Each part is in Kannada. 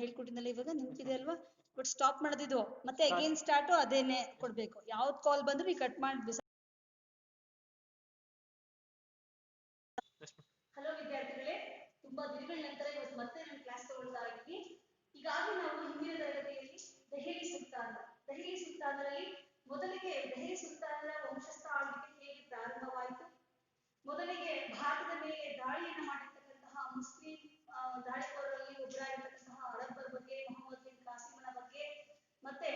ಹೇಳ್ಕೊಟ್ಟಿನಲ್ಲ ಇವಾಗ ನಿಂತಿದೆ ಅಲ್ವಾ, ಬಟ್ ಸ್ಟಾಪ್ ಮಾಡೋದಿದು ಮತ್ತೆ ಅಗೇನ್ ಸ್ಟಾರ್ಟು ಅದೇನೆ ಕೊಡ್ಬೇಕು. ಯಾವ್ದು ಕಾಲ್ ಬಂದ್ರು ನೀವು ಕಟ್ ಮಾಡಿ ಬಿಸ. ಹಲೋ ವಿದ್ಯಾರ್ಥಿಗಳೇ, ತುಂಬಾ ದಿನಗಳ ನಂತರ ಇವತ್ತು ಮತ್ತೆ ನಾನು ಕ್ಲಾಸ್ ತಗೊಳ್ತಾ ಇದ್ದೀನಿ. ಈಗಾಗಲೇ ನಾವು ಹಿಂದಿನ ತರಗತಿಯಲ್ಲಿ ದೆಹಲಿ ಸುಲ್ತಾನರಲ್ಲಿ ಮೊದಲಿಗೆ ದೆಹಲಿ ಸುಲ್ತಾನರ ವಂಶಸ್ಥ ಆಳ್ವಿಕೆ ಹೇಗೆ ಪ್ರಾರಂಭವಾಯಿತು, ಮೊದಲಿಗೆ ಭಾರತದ ಮೇಲೆ ದಾಳಿಯನ್ನು ಮಾಡಿರ್ತಕ್ಕಂತಹ ಮುಸ್ಲಿಂ ದಾಳಿಕೋರರಲ್ಲಿ ಒಬ್ಬರಾಗಿರ್ತಕ್ಕಂತಹ ಅರಬ್ಬರ ಬಗ್ಗೆ, ಮೊಹಮ್ಮದ್ ಬಿನ್ ಕಾಸಿಮನ ಬಗ್ಗೆ, ಮತ್ತೆ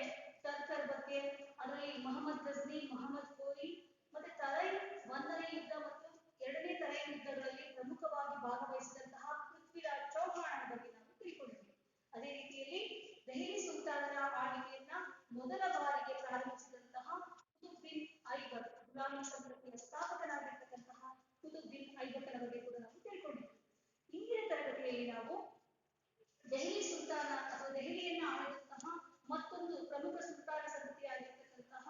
ಟರ್ಕರ್ ಬಗ್ಗೆ, ಅದರಲ್ಲಿ ಮೊಹಮ್ಮದ್ ಗಜ್ನಿ, ಮೊಹಮ್ಮದ್ ಗೋರಿ, ಮತ್ತೆ ತರೈ ಒಂದನೇ ಯುದ್ಧ ಮತ್ತು ಎರಡನೇ ತರೈ ಯುದ್ಧಗಳಲ್ಲಿ ಪ್ರಮುಖವಾಗಿ ಭಾಗವಹಿಸಿದಂತಹ ಪೃಥ್ವಿರಾಜ್ ಚೌಹಾಣ್ ಬಗ್ಗೆ ನಾವು ತಿಳ್ಕೊಂಡಿದ್ದೇವೆ. ಅದೇ ರೀತಿಯಲ್ಲಿ ದೆಹಲಿ ಸುಲ್ತಾನರ ಆಳ್ವಿಕೆಯನ್ನ ಮೊದಲ ಬಾರಿಗೆ ಪ್ರಾರಂಭಿಸಿದಂತಹ ಕುತುಬ್ ಬಿನ್ ಐಬಕ್, ಗುಲಾಮಿ ಸಂಸ್ಕೃತಿಯ ಸ್ಥಾಪಕನಾಗಿರ್ತಕ್ಕಂತಹ ಕುತುಬ್ ಬಿನ್ ಐಬಕನ ಬಗ್ಗೆ ಕೂಡ ನಾವು ತಿಳ್ಕೊಂಡಿದ್ದೇವೆ. ಇಂದಿನ ತರಗತಿಯಲ್ಲಿ ನಾವು ದೆಹಲಿ ಸುಲ್ತಾನ ಅಥವಾ ದೆಹಲಿಯನ್ನ ಆಳಿದಂತಹ ಮತ್ತೊಂದು ಪ್ರಮುಖ ಸುಲ್ತಾನ ಸಂತತಿಯಾಗಿರ್ತಕ್ಕಂತಹ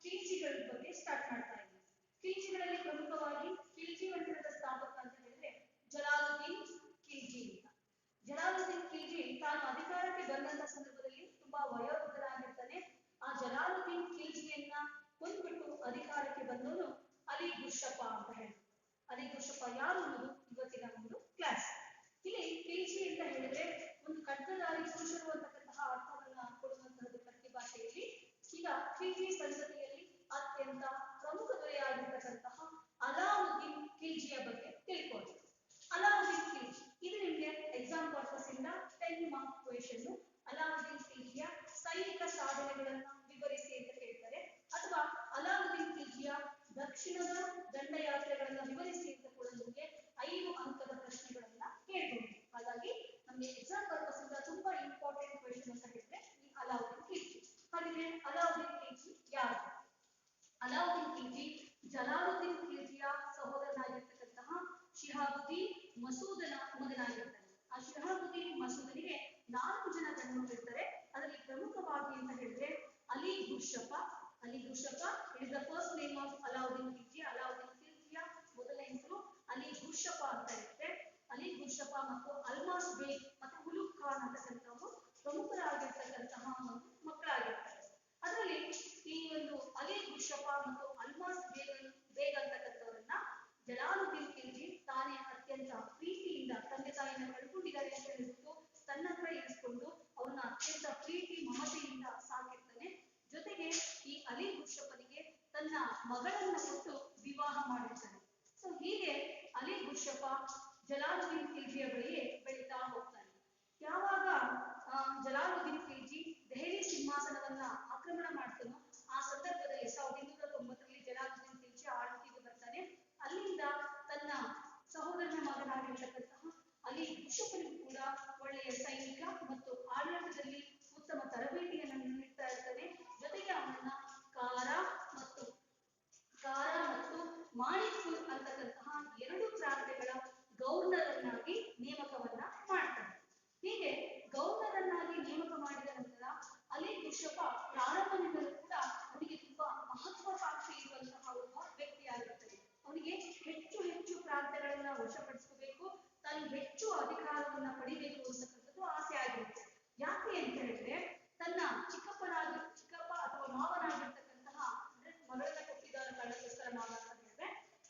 ಖಿಲ್ಜಿಗಳ ಬಗ್ಗೆ ಸ್ಟಾರ್ಟ್ ಮಾಡ್ತಾ ಇದ್ದೀವಿ. ಖಿಲ್ಜಿಗಳಲ್ಲಿ ಪ್ರಮುಖವಾಗಿ ಖಿಲ್ಜಿ ವಂಶದ ಸ್ಥಾಪಕ ಅಂತ ಹೇಳಿದ್ರೆ ಜಲಾಲುದ್ದೀನ್ ಖಿಲ್ಜಿ ಅಂತ. ಜಲಾಲುದ್ದೀನ್ ಖಿಲ್ಜಿ ತಾನು ಅಧಿಕಾರಕ್ಕೆ ಬಂದಂತ ಸಂದರ್ಭದಲ್ಲಿ ತುಂಬಾ ವಯೋವೃದ್ಧರಾಗಿರ್ತಾನೆ. ಆ ಜಲಾಲುದ್ದೀನ್ ಖಿಲ್ಜಿಯನ್ನ ಕೊಂದ್ಬಿಟ್ಟು ಅಧಿಕಾರಕ್ಕೆ ಬಂದವನು ಅಲಿ ಗುರ್ಷಪ ಅಂತ ಹೇಳ್ತಾರೆ. ಅಲಿ ಗುರ್ಷಪ ಯಾರು ಅನ್ನೋದು ಇವತ್ತಿನ ಒಂದು ಕ್ಲಾಸ್. ಇಲ್ಲಿ ಖಿಲ್ಜಿ ಅಂತ ಹೇಳಿದ್ರೆ ಒಂದು ಖಡ್ಗಧಾರಿ ಪುರುಷರು ಅಂತಕ್ಕಂತಹ ಅರ್ಥವನ್ನ ಕೊಡುವಂತಹದ್ದು ಕಟ್ಟಿ ಭಾಷೆಯಲ್ಲಿ. ಈಗ ಖಿಲ್ಜಿ ಸಂತತಿಯಲ್ಲಿ ಅತ್ಯಂತ ಪ್ರಮುಖ ದೊರೆಯಾಗಿರ್ತಕ್ಕಂತಹ ಅಲಾವುದ್ದೀನ್ ಖಿಲ್ಜಿಯ ಬಗ್ಗೆ ತಿಳ್ಕೊಳ್ಳಿ. ಅಲಾವುದ್ದೀನ್ ಖಿಲ್ಜಿ ಇದು ನಿಮಗೆ ಎಕ್ಸಾಮ್ ಪರ್ಪಸ್ ಇಂದ 10 ಮಾರ್ಕ್ ಕ್ವೆಶ್ಚನ್. ಅಲಾವುದ್ದೀನ್ ಖಿಲ್ಜಿಯ ಸೈನಿಕ ಸಾಧನೆಗಳನ್ನ ವಿವರಿಸಿ ಅಂತ ಹೇಳ್ತಾರೆ, ಅಥವಾ ಅಲಾವುದ್ದೀನ್ ಖಿಲ್ಜಿಯ ದಕ್ಷಿಣದ ದಂಡಯಾತ್ರೆಗಳನ್ನ ವಿವರಿಸಿ ಅಂತ ಕೂಡ ನಿಮಗೆ 5 ಅಂಕದ ಪ್ರಶ್ನೆಗಳನ್ನ ಕೇಳ್ಬೋದು. ಹಾಗಾಗಿ ನಮಗೆ ಎಕ್ಸಾಮ್ ಪರ್ಪಸ್ ಇಂದ ತುಂಬಾ ಇಂಪಾರ್ಟೆಂಟ್ ಕ್ವೆಶ್ಚನ್ ಅಂತ ಹೇಳಿದ್ರೆ ಈ ಅಲಾವುದ್ದೀನ್ ಖಿಲ್ಜಿ. ಹಾಗಿದ್ರೆ ಅಲಾವುದ್ದೀನ್ ಖಿಲ್ಜಿ ಯಾರು? ಅಲಾವುದ್ದೀನ್ ಖಿಲ್ಜಿ ಜಲಾಲುದ್ದೀನ್ ಖಿಲ್ಜಿಯ ಸಹೋದರನಾಗಿರ್ತಕ್ಕಂತಹ ಶಿಹಾಬುದ್ದೀನ್ ಮಸೂದನ ಮಗನಾಗಿರ್ತಾನೆ. ಆ ಶಿಹಾಬುದ್ದೀನ್ ಮಸೂದನಿಗೆ 4 ಜನ ಗಂಡುಮಕ್ಕಳಿರ್ತಾರೆ. ಅದರಲ್ಲಿ ಪ್ರಮುಖವಾಗಿ ಅಂತ ಹೇಳಿದ್ರೆ Ali Gurshasp. Ali Gurshasp is the first name of Alauddin Khilji. Alauddin ಖಿಲ್ಜಿಯ ಮೊದಲ ಹೆಸರು ಅಲಿ ಗುರ್ಷಪ ಅಂತ ಇರುತ್ತೆ. ಅಲಿ ಗುರ್ಷಪ ಮತ್ತು ಅಲ್ಮಾಸ್ ಬೇಗ್ ಮತ್ತು ಉಲುಗ್ ಖಾನ್ ಅಂತಕ್ಕಂಥವು ಪ್ರಮುಖರಾಗಿರ್ತಕ್ಕಂತಹ ಒಂದು ಮಕ್ಕಳಾಗಿರ್ತಾರೆ. ಅದರಲ್ಲಿ ಈ ಒಂದು ಅಲಿ ಗುರ್ಷಪ ಮತ್ತು ಅಲ್ಮಾಸ್ ಬೇಗ್ ಅಂತಕ್ಕಂಥವರನ್ನ ಜಲಾಲುದ್ದೀನ್ ಖಿಲ್ಜಿ ತಾನೇ ಅತ್ಯಂತ ಪ್ರೀತಿಯಿಂದ ತಂದೆ ತಾಯಿನ ಕಳ್ಕೊಂಡಿದ್ದಾರೆ ಅಂತ ಹೇಳ್ಬಿಟ್ಟು ತನ್ನ ಹತ್ರ ಇರಿಸ್ಕೊಂಡು ಅವ್ರನ್ನ ಅತ್ಯಂತ ಪ್ರೀತಿ ಮಮತೆಯಿಂದ ಸಾಕಿರ್ತಾನೆ. ಜೊತೆಗೆ ಈ ಅಲಿ ಗುರ್ಷಪನಿಗೆ ತನ್ನ ಮಗಳನ್ನ ಕೊಟ್ಟು ವಿವಾಹ ಮಾಡಿರ್ತಾನೆ. ಸೊ ಹೀಗೆ ಅಲಿ ಗುರ್ಷಪ ಜಲಾಲುದ್ದೀನ್ ಖಿಲ್ಜಿಯ ಬಳಿಯೇ ಬೆಳೀತಾ ಹೋಗ್ತಾನೆ. ಯಾವಾಗ ಜಲಾಲುದ್ದೀನ್ ಖಿಲ್ಜಿ ದೆಹಲಿ ಸಿಂಹಾಸನವನ್ನ ಆಕ್ರಮಣ ಮಾಡ್ತಾನೋ ಆ ಸಂದರ್ಭದಲ್ಲಿ 1290ರಲ್ಲಿ ಜಲಾಲುದ್ದೀನ್ ಖಿಲ್ಜಿ ಆಳ್ವಿಕೆಗೆ ಬರ್ತಾನೆ. ಅಲ್ಲಿಂದ ತನ್ನ ಸಹೋದರನ ಮಗನಾಗಿರ್ತಕ್ಕಂತಹ ಅಲಿ ಗುರ್ಷಪನಿಗೂ ಕೂಡ ಒಳ್ಳೆಯ ಸೈನಿಕ ಮತ್ತು ಆಡಳಿತದಲ್ಲಿ ಉತ್ತಮ ತರಬೇತಿಯನ್ನು ನೀಡ್ತಾ ಇರ್ತಾನೆ. ಜೊತೆಗೆ ಅವನನ್ನ ಕಾರ ಮತ್ತು ಮಾಣಿಕ್ಪುರ್ ಅಂತಕ್ಕಂತಹ 2 ಪ್ರಾಂತ್ಯಗಳ ಗವರ್ನರ್ ಅನ್ನಾಗಿ ನೇಮಕವನ್ನ ಮಾಡ್ತಾನೆ. ಹೀಗೆ ಗವರ್ನರ್ ಅನ್ನಾಗಿ ನೇಮಕ ಮಾಡಿದ ನಂತರ ಅಲಿ ಗುರ್ಷಪ ಪ್ರಾರಂಭದಿಂದಲೂ ಕೂಡ ಅವನಿಗೆ ತುಂಬಾ ಮಹತ್ವಾಕಾಂಕ್ಷೆ ಇರುವಂತಹ ಒಬ್ಬ ವ್ಯಕ್ತಿಯಾಗಿರ್ತಾನೆ. ಅವನಿಗೆ ಹೆಚ್ಚು ಹೆಚ್ಚು ಪ್ರಾಂತ್ಯಗಳನ್ನ ವಶಪಡಿಸಬೇಕು, ತಾನು ಹೆಚ್ಚು ಅಧಿಕಾರವನ್ನ ಪಡಿಬೇಕು ಅಂತಕ್ಕಂಥದ್ದು ಆಸೆ ಆಗಿರುತ್ತೆ. ಯಾಕೆ ಅಂತ ಹೇಳಿದ್ರೆ ತನ್ನ ಚಿಕ್ಕಪ್ಪ ಅಥವಾ ಮಾವನಾಗಿರ್ತಕ್ಕಂತಹ ಅಂದ್ರೆ ಮಗಳನ್ನ ಕೊಟ್ಟಿದ್ದಾರ ಕಾರಣಕ್ಕೋಸ್ಕರ ಮಾವ ಅಂತ ಹೇಳಿದ್ರೆ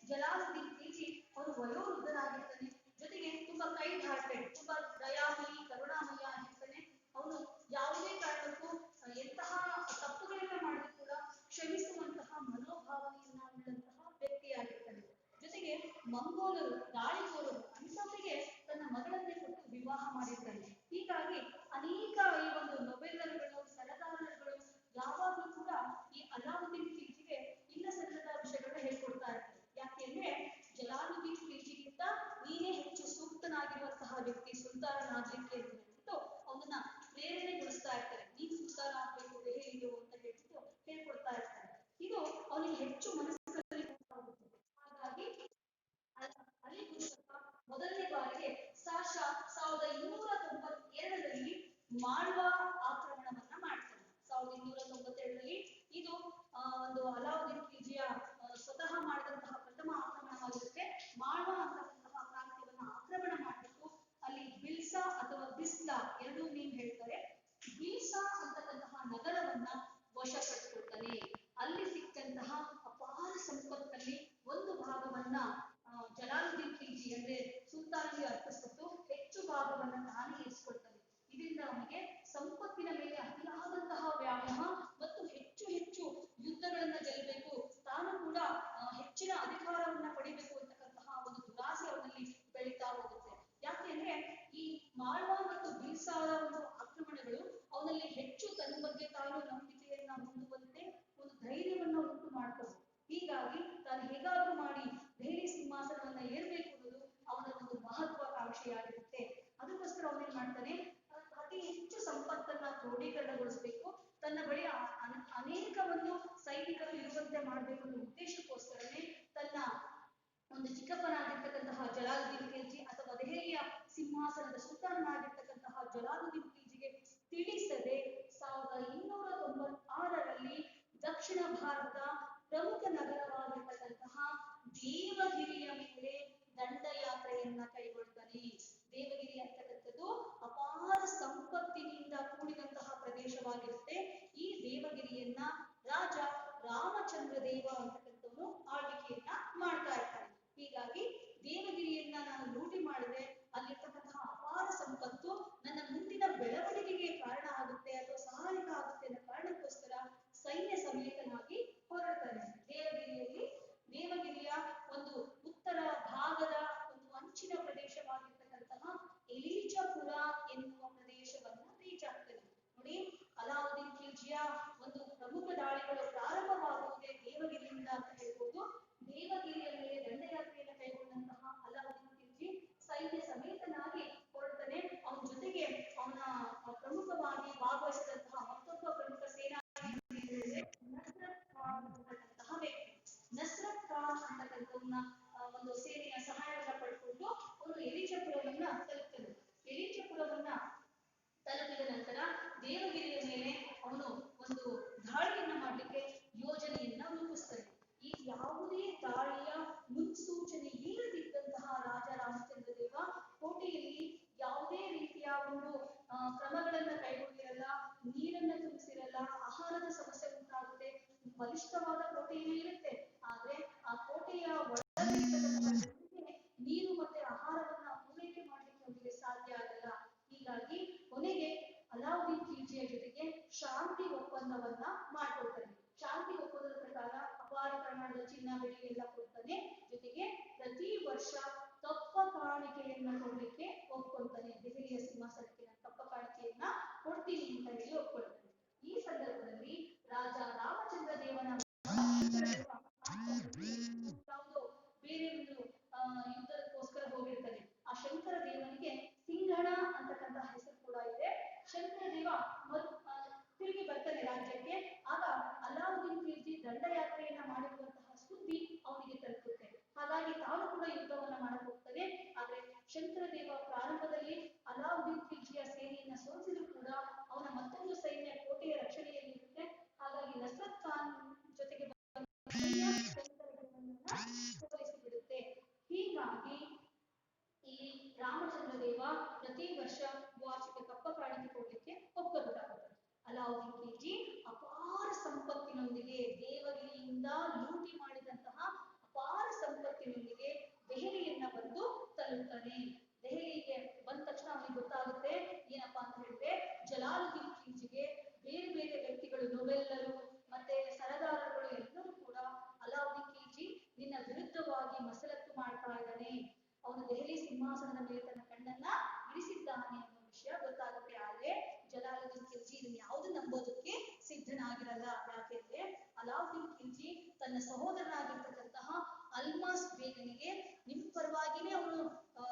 ಜಲಾಲುದ್ದೀನ್ ಖಿಲ್ಜಿ ಅವರು ವಯೋವೃದ್ಧನಾಗಿರ್ತಾನೆ. ಜೊತೆಗೆ ತುಂಬಾ ಕೈಂಡ್ ಹಾರ್ಟೆಡ್, ತುಂಬಾ ದಯಾಮಯಿ ಕರುಣಾಮಯ ಆಗಿರ್ತಾನೆ. ಅವನು ಯಾವುದೇ ಕಾರಣಕ್ಕೂ ಎಂತಹ ತಪ್ಪುಗಳನ್ನ ಮಾಡಿದ್ರು ಕೂಡ ಕ್ಷಮಿಸುವಂತಹ ಮನೋಭಾವನೆಯನ್ನ ಉಳ್ಳಂತಹ ವ್ಯಕ್ತಿಯಾಗಿರ್ತಾನೆ. ಜೊತೆಗೆ ಮಂಗೋಲರು, ದಾಳಿಕೋರರು ಅಂತವರಿಗೆ ತನ್ನ ಮಗಳನ್ನೇ ಕೊಟ್ಟು ವಿವಾಹ ಮಾಡಿರ್ತಾನೆ. ಹೀಗಾಗಿ ಅನೇಕ ಈ ಒಂದು ನೊಬೆಲ್ಲರ್ಗಳು, ಸರದಾರರುಗಳು ಯಾವಾಗಲೂ ಕೂಡ ಈ ಅಲಾವುದ್ದೀನ್ ಖಿಲ್ಜಿಗೆ ಇಲ್ಲ ಸಲ್ಲದ ವಿಷಯಗಳನ್ನ ಹೇಳ್ಕೊಡ್ತಾ ಇರ್ತಾರೆ. ಯಾಕೆಂದ್ರೆ ಜಲಾಲುದ್ದೀನ್ ಖಿಲ್ಜಿಗಿಂತ ನೀನೇ ಹೆಚ್ಚು ಸೂಕ್ತನಾಗಿರುವಂತಹ ವ್ಯಕ್ತಿ ಸುಲ್ತಾನನಾಗ್ಲಿಕ್ಕೆ ಅಂತ ಹೇಳ್ಬಿಟ್ಟು ಅವನನ್ನ ಪ್ರೇರಣೆಗೊಳಿಸ್ತಾ ಇರ್ತಾರೆ. ನೀನು ಸುಲ್ತಾನ ಆಗ್ಬೇಕು ದೆಹಲಿದು ಅಂತ ಹೇಳ್ಬಿಟ್ಟು ಹೇಳ್ಕೊಡ್ತಾ ಇರ್ತಾರೆ. ಇದು ಅವನಿಗೆ ಹೆಚ್ಚು ಮನಸ್ಸಿನಲ್ಲಿ ಹಾಗಾಗಿ ಅಲಿ ಗುರ್ಷಪ ಮೊದಲನೇ ಬಾರಿಗೆ 1292ರಲ್ಲಿ ಮಾಳ್ವಾ ಆಕ್ರಮಣವನ್ನ ಮಾಡ್ತಾನೆ. 1292ರಲ್ಲಿ ಇದು ಒಂದು ಅಲಾವುದ್ದೀನ್ ಖಿಲ್ಜಿಯ ಸ್ವತಃ ಮಾಡಿದಂತಹ ಪ್ರಥಮ ಆಕ್ರಮಣವಾಗಿರುತ್ತೆ. ಮಾಳ್ವಾ ಅಂತಕ್ಕಂತಹ ಪ್ರಾಂತ್ಯವನ್ನ ಆಕ್ರಮಣ ಮಾಡಬೇಕು. ಅಲ್ಲಿ ಬಿಲ್ಸಾ ಅಥವಾ ಬಿಸ್ಲಾ 2 ನೇಮ್ ಹೇಳ್ತಾರೆ. ಬೆಳೆಯುವಂತೆ ಮಾಡಬೇಕು ಅನ್ನೋ ಉದ್ದೇಶಕ್ಕೋಸ್ಕರನೇ ತನ್ನ ಒಂದು ಚಿಕ್ಕಪ್ಪನಾಗಿರ್ತಕ್ಕಂತಹ ಜಲಾಲುದ್ದೀನ್ ಖಿಲ್ಜಿ ಅಥವಾ ದೆಹಲಿಯ ಸಿಂಹಾಸನದ ಸುಲ್ತಾನನಾಗಿರ್ತಕ್ಕಂತಹ ಜಲಾಲುದ್ದೀನ್ ಖಿಲ್ಜಿಗೆ ತಿಳಿಸದೆ 1296ರಲ್ಲಿ ದಕ್ಷಿಣ ಭಾರತದ ಪ್ರಮುಖ ನಗರವಾಗಿರ್ತಕ್ಕಂತಹ ದೇವಗಿರಿಯ ಮೇಲೆ ದಂಡಯಾತ್ರೆಯನ್ನ ಕೈಗೊಳ್ತಾನೆ. ದೇವಗಿರಿ ಅಂತಕ್ಕಂಥದ್ದು ಅಪಾರ ಸಂಪತ್ತಿನಿಂದ ಕೂಡಿದಂತಹ ಪ್ರದೇಶವಾಗಿರುತ್ತೆ. ಈ ದೇವಗಿರಿಯನ್ನ ರಾಜ ರಾಮಚಂದ್ರ ದೇವ ಅಂತಕ್ಕಂಥವನು ಆಳ್ವಿಕೆಯನ್ನ ಮಾಡ್ತಾ ಇರ್ತಾನೆ. ಹೀಗಾಗಿ ದೇವಗಿರಿಯನ್ನ ನಾನು ಲೂಟಿ ಮಾಡಿದ್ರೆ ಅಲ್ಲಿರ್ತಕ್ಕಂತಹ ಅಪಾರ ಸಂಪತ್ತು ನನ್ನ ಮುಂದಿನ ಬೆಳವಣಿಗೆಗೆ ಕಾರಣ ಆಗುತ್ತೆ ಅಥವಾ ಸಹಾಯಕ ಆಗುತ್ತೆ ಅನ್ನೋ ಕಾರಣಕ್ಕೋಸ್ಕರ ಸೈನ್ಯ ಸಮೇತನಾಗಿ ಹೊರಡ್ತಾನೆ. ದೇವಗಿರಿಯ ಒಂದು ಉತ್ತರ ಭಾಗದ ಒಂದು ಅಂಚಿನ ಪ್ರದೇಶವಾಗಿರ್ತಕ್ಕಂತಹ ಎಲೀಚಪುರ ಎನ್ನುವ ಪ್ರದೇಶವನ್ನ ರೀಚ್ ಆಗ್ತದೆ. ನೋಡಿ, ಅಲಾವುದ್ದೀನ್ ಖಿಲ್ಜಿಯ ಒಂದು ಪ್ರಮುಖ ದಾಳಿಗಳು ಪ್ರಾರಂಭವಾಗುವುದೇ ದೇವಗಿರಿಯಿಂದ ಅಂತ ಹೇಳ್ಬೋದು. ದೇವಗಿರಿಯ ಮೇಲೆ ದಂಡಯಾತ್ರೆಯನ್ನು ಕೈಗೊಂಡಂತಹ ಅಲಾವುದ್ದೀನ್ ಖಿಲ್ಜಿ ಸೈನ್ಯ ಸಮೇತನಾಗಿ ಹೊರಡ್ತಾನೆ. ಅವನ ಜೊತೆಗೆ ಅವನ ಪ್ರಮುಖವಾಗಿ ಭಾಗವಹಿಸಿದಂತಹ ಮತ್ತೊಬ್ಬ ಪ್ರಮುಖ ಸೇನಾ ನಸ್ರತ್ ಖಾನ್ ಅಂತಕ್ಕಂಥವನ್ನ ಒಂದು ಸೇನೆಯ ಸಹಾಯವನ್ನ ಪಡ್ಕೊಂಡು ಅವನು ಎಲೀಚಪುರವನ್ನ ತಲುಪ್ತಾನೆ. ಎಲೀಚಪುರವನ್ನ ತಲುಪಿದ ನಂತರ ದೇವಗಿರಿಯ ಮೇಲೆ ಅವನು ಒಂದು ದಾಳಿಯನ್ನ ಮಾಡಲಿಕ್ಕೆ ಯೋಜನೆಯನ್ನ ರೂಪಿಸ್ತಾನೆ. ಈ ಯಾವುದೇ ದಾಳಿಯ ಮುನ್ಸೂಚನೆ ಇಲ್ಲದಿದ್ದಂತಹ ರಾಜ ರಾಮಚಂದ್ರ ದೇವ ಕೋಟೆಯಲ್ಲಿ ಯಾವುದೇ ರೀತಿಯ ಒಂದು ಕ್ರಮಗಳನ್ನ ಕೈಗೊಂಡಿರಲ್ಲ, ನೀರನ್ನ ತುಂಬಿಸಿರಲ್ಲ, ಆಹಾರದ ಸಮಸ್ಯೆ ಉಂಟಾಗುತ್ತೆ. ಬಲಿಷ್ಠವಾದ ಕೋಟೆಯೇ ಇರುತ್ತೆ, ಆದ್ರೆ ಆ ಕೋಟೆಯ ಒಳಗೆ ನೀರು ಮತ್ತೆ ಆಹಾರವನ್ನ ಪೂರೈಕೆ ಮಾಡ್ಲಿಕ್ಕೆ ಅವರಿಗೆ ಸಾಧ್ಯ ಆಗಲ್ಲ. ಹೀಗಾಗಿ ಕೊನೆಗೆ ಅಲಾವುದ್ದೀನ್ ಖಿಲ್ಜಿಯ ಜೊತೆಗೆ ಶಾಂತಿ ಒಪ್ಪಂದವನ್ನ ಮಾಡ್ಕೊಳ್ತಾನೆ. ಶಾಂತಿ ಒಪ್ಪಂದದ ಪ್ರಕಾರ ಅಪಾರ ಪ್ರಮಾಣದ ಚಿನ್ನ ಬೆಳ್ಳಿ ಎಲ್ಲ ಕೊಡ್ತಾನೆ. ಜೊತೆಗೆ ಪ್ರತಿ ವರ್ಷ ಕಪ್ಪ ಕಾಣಿಕೆಯನ್ನ ಕೊಡ್ಲಿಕ್ಕೆ ಒಪ್ಕೊಳ್ತಾನೆ. ದೆಹಲಿಯ ಸಿಂಹಾಸನಕ್ಕೆ ಕಪ್ಪ ಕಾಣಿಕೆಯನ್ನ ಕೊಡ್ತೀನಿ ಅಂತ ಹೇಳಿ ಒಪ್ಕೊಳ್ತಾನೆ. ಈ ಸಂದರ್ಭದಲ್ಲಿ ರಾಜ ರಾಮಚಂದ್ರ ದೇವನ ಯಾವುದೋ ಬೇರೆ ಒಂದು ಯುದ್ಧಕ್ಕೋಸ್ಕರ ಹೋಗಿರ್ತಾನೆ. ಆ ಶಂಕರ ದೇವನಿಗೆ ಸಿಂಘಣ ಅಂತಕ್ಕಂತಹ ಹೆಸರು ಕೂಡ ಇದೆ. ಶಂಕರ ದೇವ ತಿರುಗಿ ಬರ್ತಾನೆ ರಾಜ್ಯಕ್ಕೆ. ಆಗ ಅಲಾವುದ್ದೀನ್ ಖಿಲ್ಜಿ ದಂಡಯಾತ್ರೆಯನ್ನ ಮಾಡಿರುವಂತಹ ಸುದ್ದಿ ಅವನಿಗೆ ತಲುಪುತ್ತೆ. ಹಾಗಾಗಿ ತಾನು ಕೂಡ ಯುದ್ಧವನ್ನ ಮಾಡಕ್ ಹೋಗ್ತಾನೆ. ಆದ್ರೆ ಶಂಕರ ದೇವ ಪ್ರಾರಂಭದಲ್ಲಿ ಅಲಾವುದ್ದೀನ್ ಖಿಲ್ಜಿಯ ಸೇನೆಯನ್ನ ಸೋಲಿಸಿದ್ರು ಕೂಡ ಅವನ ಮತ್ತೊಂದು ಸೈನ್ಯ ಕೋಟೆಯ ರಕ್ಷಣೆಯಲ್ಲಿ ಇರುತ್ತೆ. ಹಾಗಾಗಿ ನಸ್ರತ್ ಖಾನ್ ಜೊತೆಗೆ ಸೋಲಿಸಿ ಬಿಡುತ್ತೆ. ಹೀಗಾಗಿ ಇಲ್ಲಿ ರಾಮಚಂದ್ರ ದೇವ ಪ್ರತಿ ವರ್ಷ ವಾರ್ಷಿಕ ಕಪ್ಪ ಕಾಣಿಕೆ ಕೊಡ್ಲಿಕ್ಕೆ ಒಪ್ಪಿಕೊಳ್ಳಬೇಕಾಗುತ್ತದೆ. ಅಲಾವುದ್ದೀನ್ ಖಿಲ್ಜಿ ಅಪಾರ ಸಂಪತ್ತಿನೊಂದಿಗೆ ದೇವಗಿರಿಯಿಂದ ಲೂಟಿ ಮಾಡಿದಂತಹ ಅಪಾರ ಸಂಪತ್ತಿನೊಂದಿಗೆ ದೆಹಲಿಯನ್ನ ಬಂದು ತಲುಪ್ತಾನೆ. ದೆಹಲಿಗೆ ಬಂದ ತಕ್ಷಣ ಅವನಿಗೆ ಗೊತ್ತಾಗುತ್ತೆ ಏನಪ್ಪಾ ಅಂತ ಹೇಳಿದ್ರೆ ಜಲಾಲುದ್ದೀನ್ ಖಿಲ್ಜಿಗೆ ಬೇರೆ ಬೇರೆ ವ್ಯಕ್ತಿಗಳು, ನೊಬೆಲ್ಲರು ಮತ್ತೆ ಸರದಾರರುಗಳು ಎಲ್ಲರೂ ಕೂಡ ಅಲಾವುದ್ದೀನ್ ಖಿಲ್ಜಿ ನಿನ್ನ ವಿರುದ್ಧವಾಗಿ ಮಸಲತ್ತು ಮಾಡ್ತಾ ಇದ್ದಾನೆ, ಅವನು ದೆಹಲಿ ಸಿಂಹಾಸನದ ಮೇಲೆ ತನ್ನ ಕಣ್ಣನ್ನ ಇರಿಸಿದ್ದಾನೆ ಅನ್ನೋ ವಿಷಯ ಗೊತ್ತಾಗುತ್ತೆ. ಆದ್ರೆ ಜಲಾಲುದ್ದೀನ್ ಖಿಲ್ಜಿ ಇದನ್ನ ಯಾವುದು ನಂಬೋದಕ್ಕೆ ಸಿದ್ಧನಾಗಿರಲ್ಲ. ಯಾಕೆಂದ್ರೆ ಅಲಾವುದ್ದೀನ್ ಖಿಲ್ಜಿ ತನ್ನ ಸಹೋದರನಾಗಿರ್ತಕ್ಕಂತಹ ಅಲ್ಮಾಸ್ ಬೇಗನಿಗೆ ನಿಮ್ ಪರವಾಗಿನೇ ಅವನು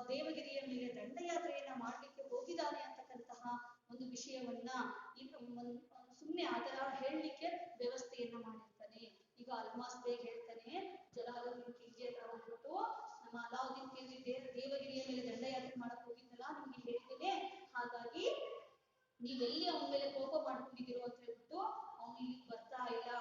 ದೇವಗಿರಿಯ ಮೇಲೆ ದಂಡಯಾತ್ರೆಯನ್ನ ಮಾಡ್ಲಿಕ್ಕೆ ಹೋಗಿದ್ದಾನೆ ಅಂತಕ್ಕಂತಹ ಒಂದು ವಿಷಯವನ್ನ ಸುಮ್ಮನೆ ಆತರ ಹೇಳಲಿಕ್ಕೆ ವ್ಯವಸ್ಥೆಯನ್ನ ಮಾಡಿರ್ತಾನೆ. ಈಗ ಅಲ್ಮಾಸ್ ಬೇಗ್ ಹೇಳ್ತಾನೆ ಜಲಾಲುದ್ದೀನ್ ಖಿಲ್ಜಿ ಹತ್ರ ಹೋಗ್ಬಿಟ್ಟು, ನಮ್ಮ ಅಲಾವುದ್ದೀನ್ ಖಿಲ್ಜಿ ದೇವಗಿರಿಯ ಮೇಲೆ ದಂಡಯಾತ್ರೆ ಮಾಡಕ್ ಹೋಗಿದ್ದಲ್ಲ ನಿಮ್ಗೆ ಹೇಳಿದ್ದೇನೆ, ಹಾಗಾಗಿ ನೀವೆಲ್ಲಿ ಅವನ ಮೇಲೆ ಕೋಪ ಮಾಡ್ಕೊಂಡಿದ್ದೀರೋ ಅಂತ ಹೇಳ್ಬಿಟ್ಟು ಅವನು ಇಲ್ಲಿ ಬರ್ತಾ ಇಲ್ಲ,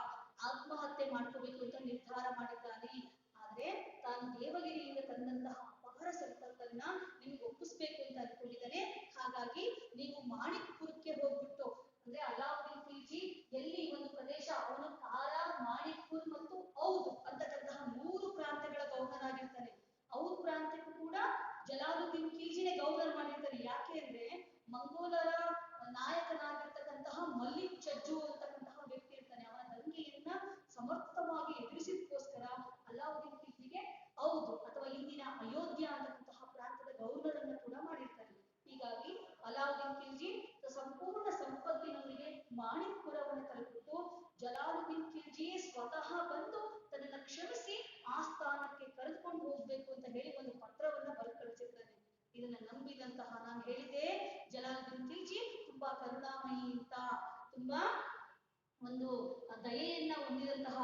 ಆತ್ಮಹತ್ಯೆ ಮಾಡ್ಕೋಬೇಕು ಅಂತ ನಿರ್ಧಾರ ಮಾಡಿದ್ದಾನೆ. ಆದ್ರೆ ತಾನು ದೇವಗಿರಿಯಿಂದ ತಂದಂತಹ ಅಪಾರ ಸಂಪತ್ತನ್ನ ನಿಮ್ಗೆ ಒಪ್ಪಿಸ್ಬೇಕು ಅಂತ ಅನ್ಕೊಂಡಿದ್ದಾನೆ. ಹಾಗಾಗಿ ನೀವು ಮಾಣಿಕ್ಪುರಕ್ಕೆ ಹೋಗ್ಬಿಟ್ಟು, ಅಂದ್ರೆ ಅಲಾವುದ್ದೀನ್ ಖಿಲ್ಜಿ ಎಲ್ಲಿ ಒಂದು ಪ್ರದೇಶ ಅವನು ಕಾರಾ, ಮಾಣಿಕ್ಪುರ್ ಮತ್ತು ಔದ್ ಅಂತಕ್ಕಂತಹ 3 ಪ್ರಾಂತ್ಯಗಳ ಗವರ್ನರ್ ಆಗಿರ್ತಾನೆ. ಔದ್ ಪ್ರಾಂತ್ಯಕ್ಕೂ ಕೂಡ ಜಲಾಲುದ್ದೀನ್ ಖಿಲ್ಜಿನೇ ಗವರ್ನರ್ ಮಾಡಿರ್ತಾನೆ. ಯಾಕೆ ಅಂದ್ರೆ ಮಂಗೋಲರ ನಾಯಕನಾಗಿರ್ತಕ್ಕಂತಹ ಮಲ್ಲಿಕ್ ಚಜ್ಜು ಅಂತಕ್ಕಂತಹ ವ್ಯಕ್ತಿ ಇರ್ತಾನೆ. ಅವನ ದಂಗೆಯನ್ನ ಸಮರ್ಥವಾಗಿ ಎದುರಿಸಿದಕ್ಕೋಸ್ಕರ ಅಲಾವುದ್ದೀನ್ ಖಿಲ್ಜಿಗೆ ಔದ್ ಅಥವಾ ಇಂದಿನ ಅಯೋಧ್ಯ ಅಂತಕ್ಕಂತಹ ಪ್ರಾಂತದ ಗವರ್ನರ್ ಅನ್ನು ಕೂಡ ಮಾಡಿರ್ತಾನೆ. ಹೀಗಾಗಿ ಅಲಾವುದ್ದೀನ್ ಖಿಲ್ಜಿ ಸಂಪೂರ್ಣ ಸಂಪತ್ತಿನೊಂದಿಗೆ ಮಾಣಿಕ್ಪುರವನ್ನು ತಲುಪಿಟ್ಟು ಜಲಾಲುದ್ದೀನ್ ಖಿಲ್ಜಿಯೇ ಸ್ವತಃ ಬಂದು ತನ್ನನ್ನು ಕ್ಷಮಿಸಿ ಆ ಸ್ಥಾನಕ್ಕೆ ಕರೆದುಕೊಂಡು ಹೋಗ್ಬೇಕು ಅಂತ ಹೇಳಿ ಒಂದು ಪತ್ರವನ್ನ ಬರೆದು ಕಳಿಸಿರ್ತಾನೆ. ಇದನ್ನ ನಂಬಿದಂತಹ ನಾನು ಹೇಳಿದೆ ಜಲಾಲುದ್ದೀನ್ ಖಿಲ್ಜಿ ತುಂಬಾ ಕರುಣಾಮಯಿ ಅಂತ, ತುಂಬಾ ಒಂದು ದಯೆಯನ್ನ ಹೊಂದಿದಂತಹ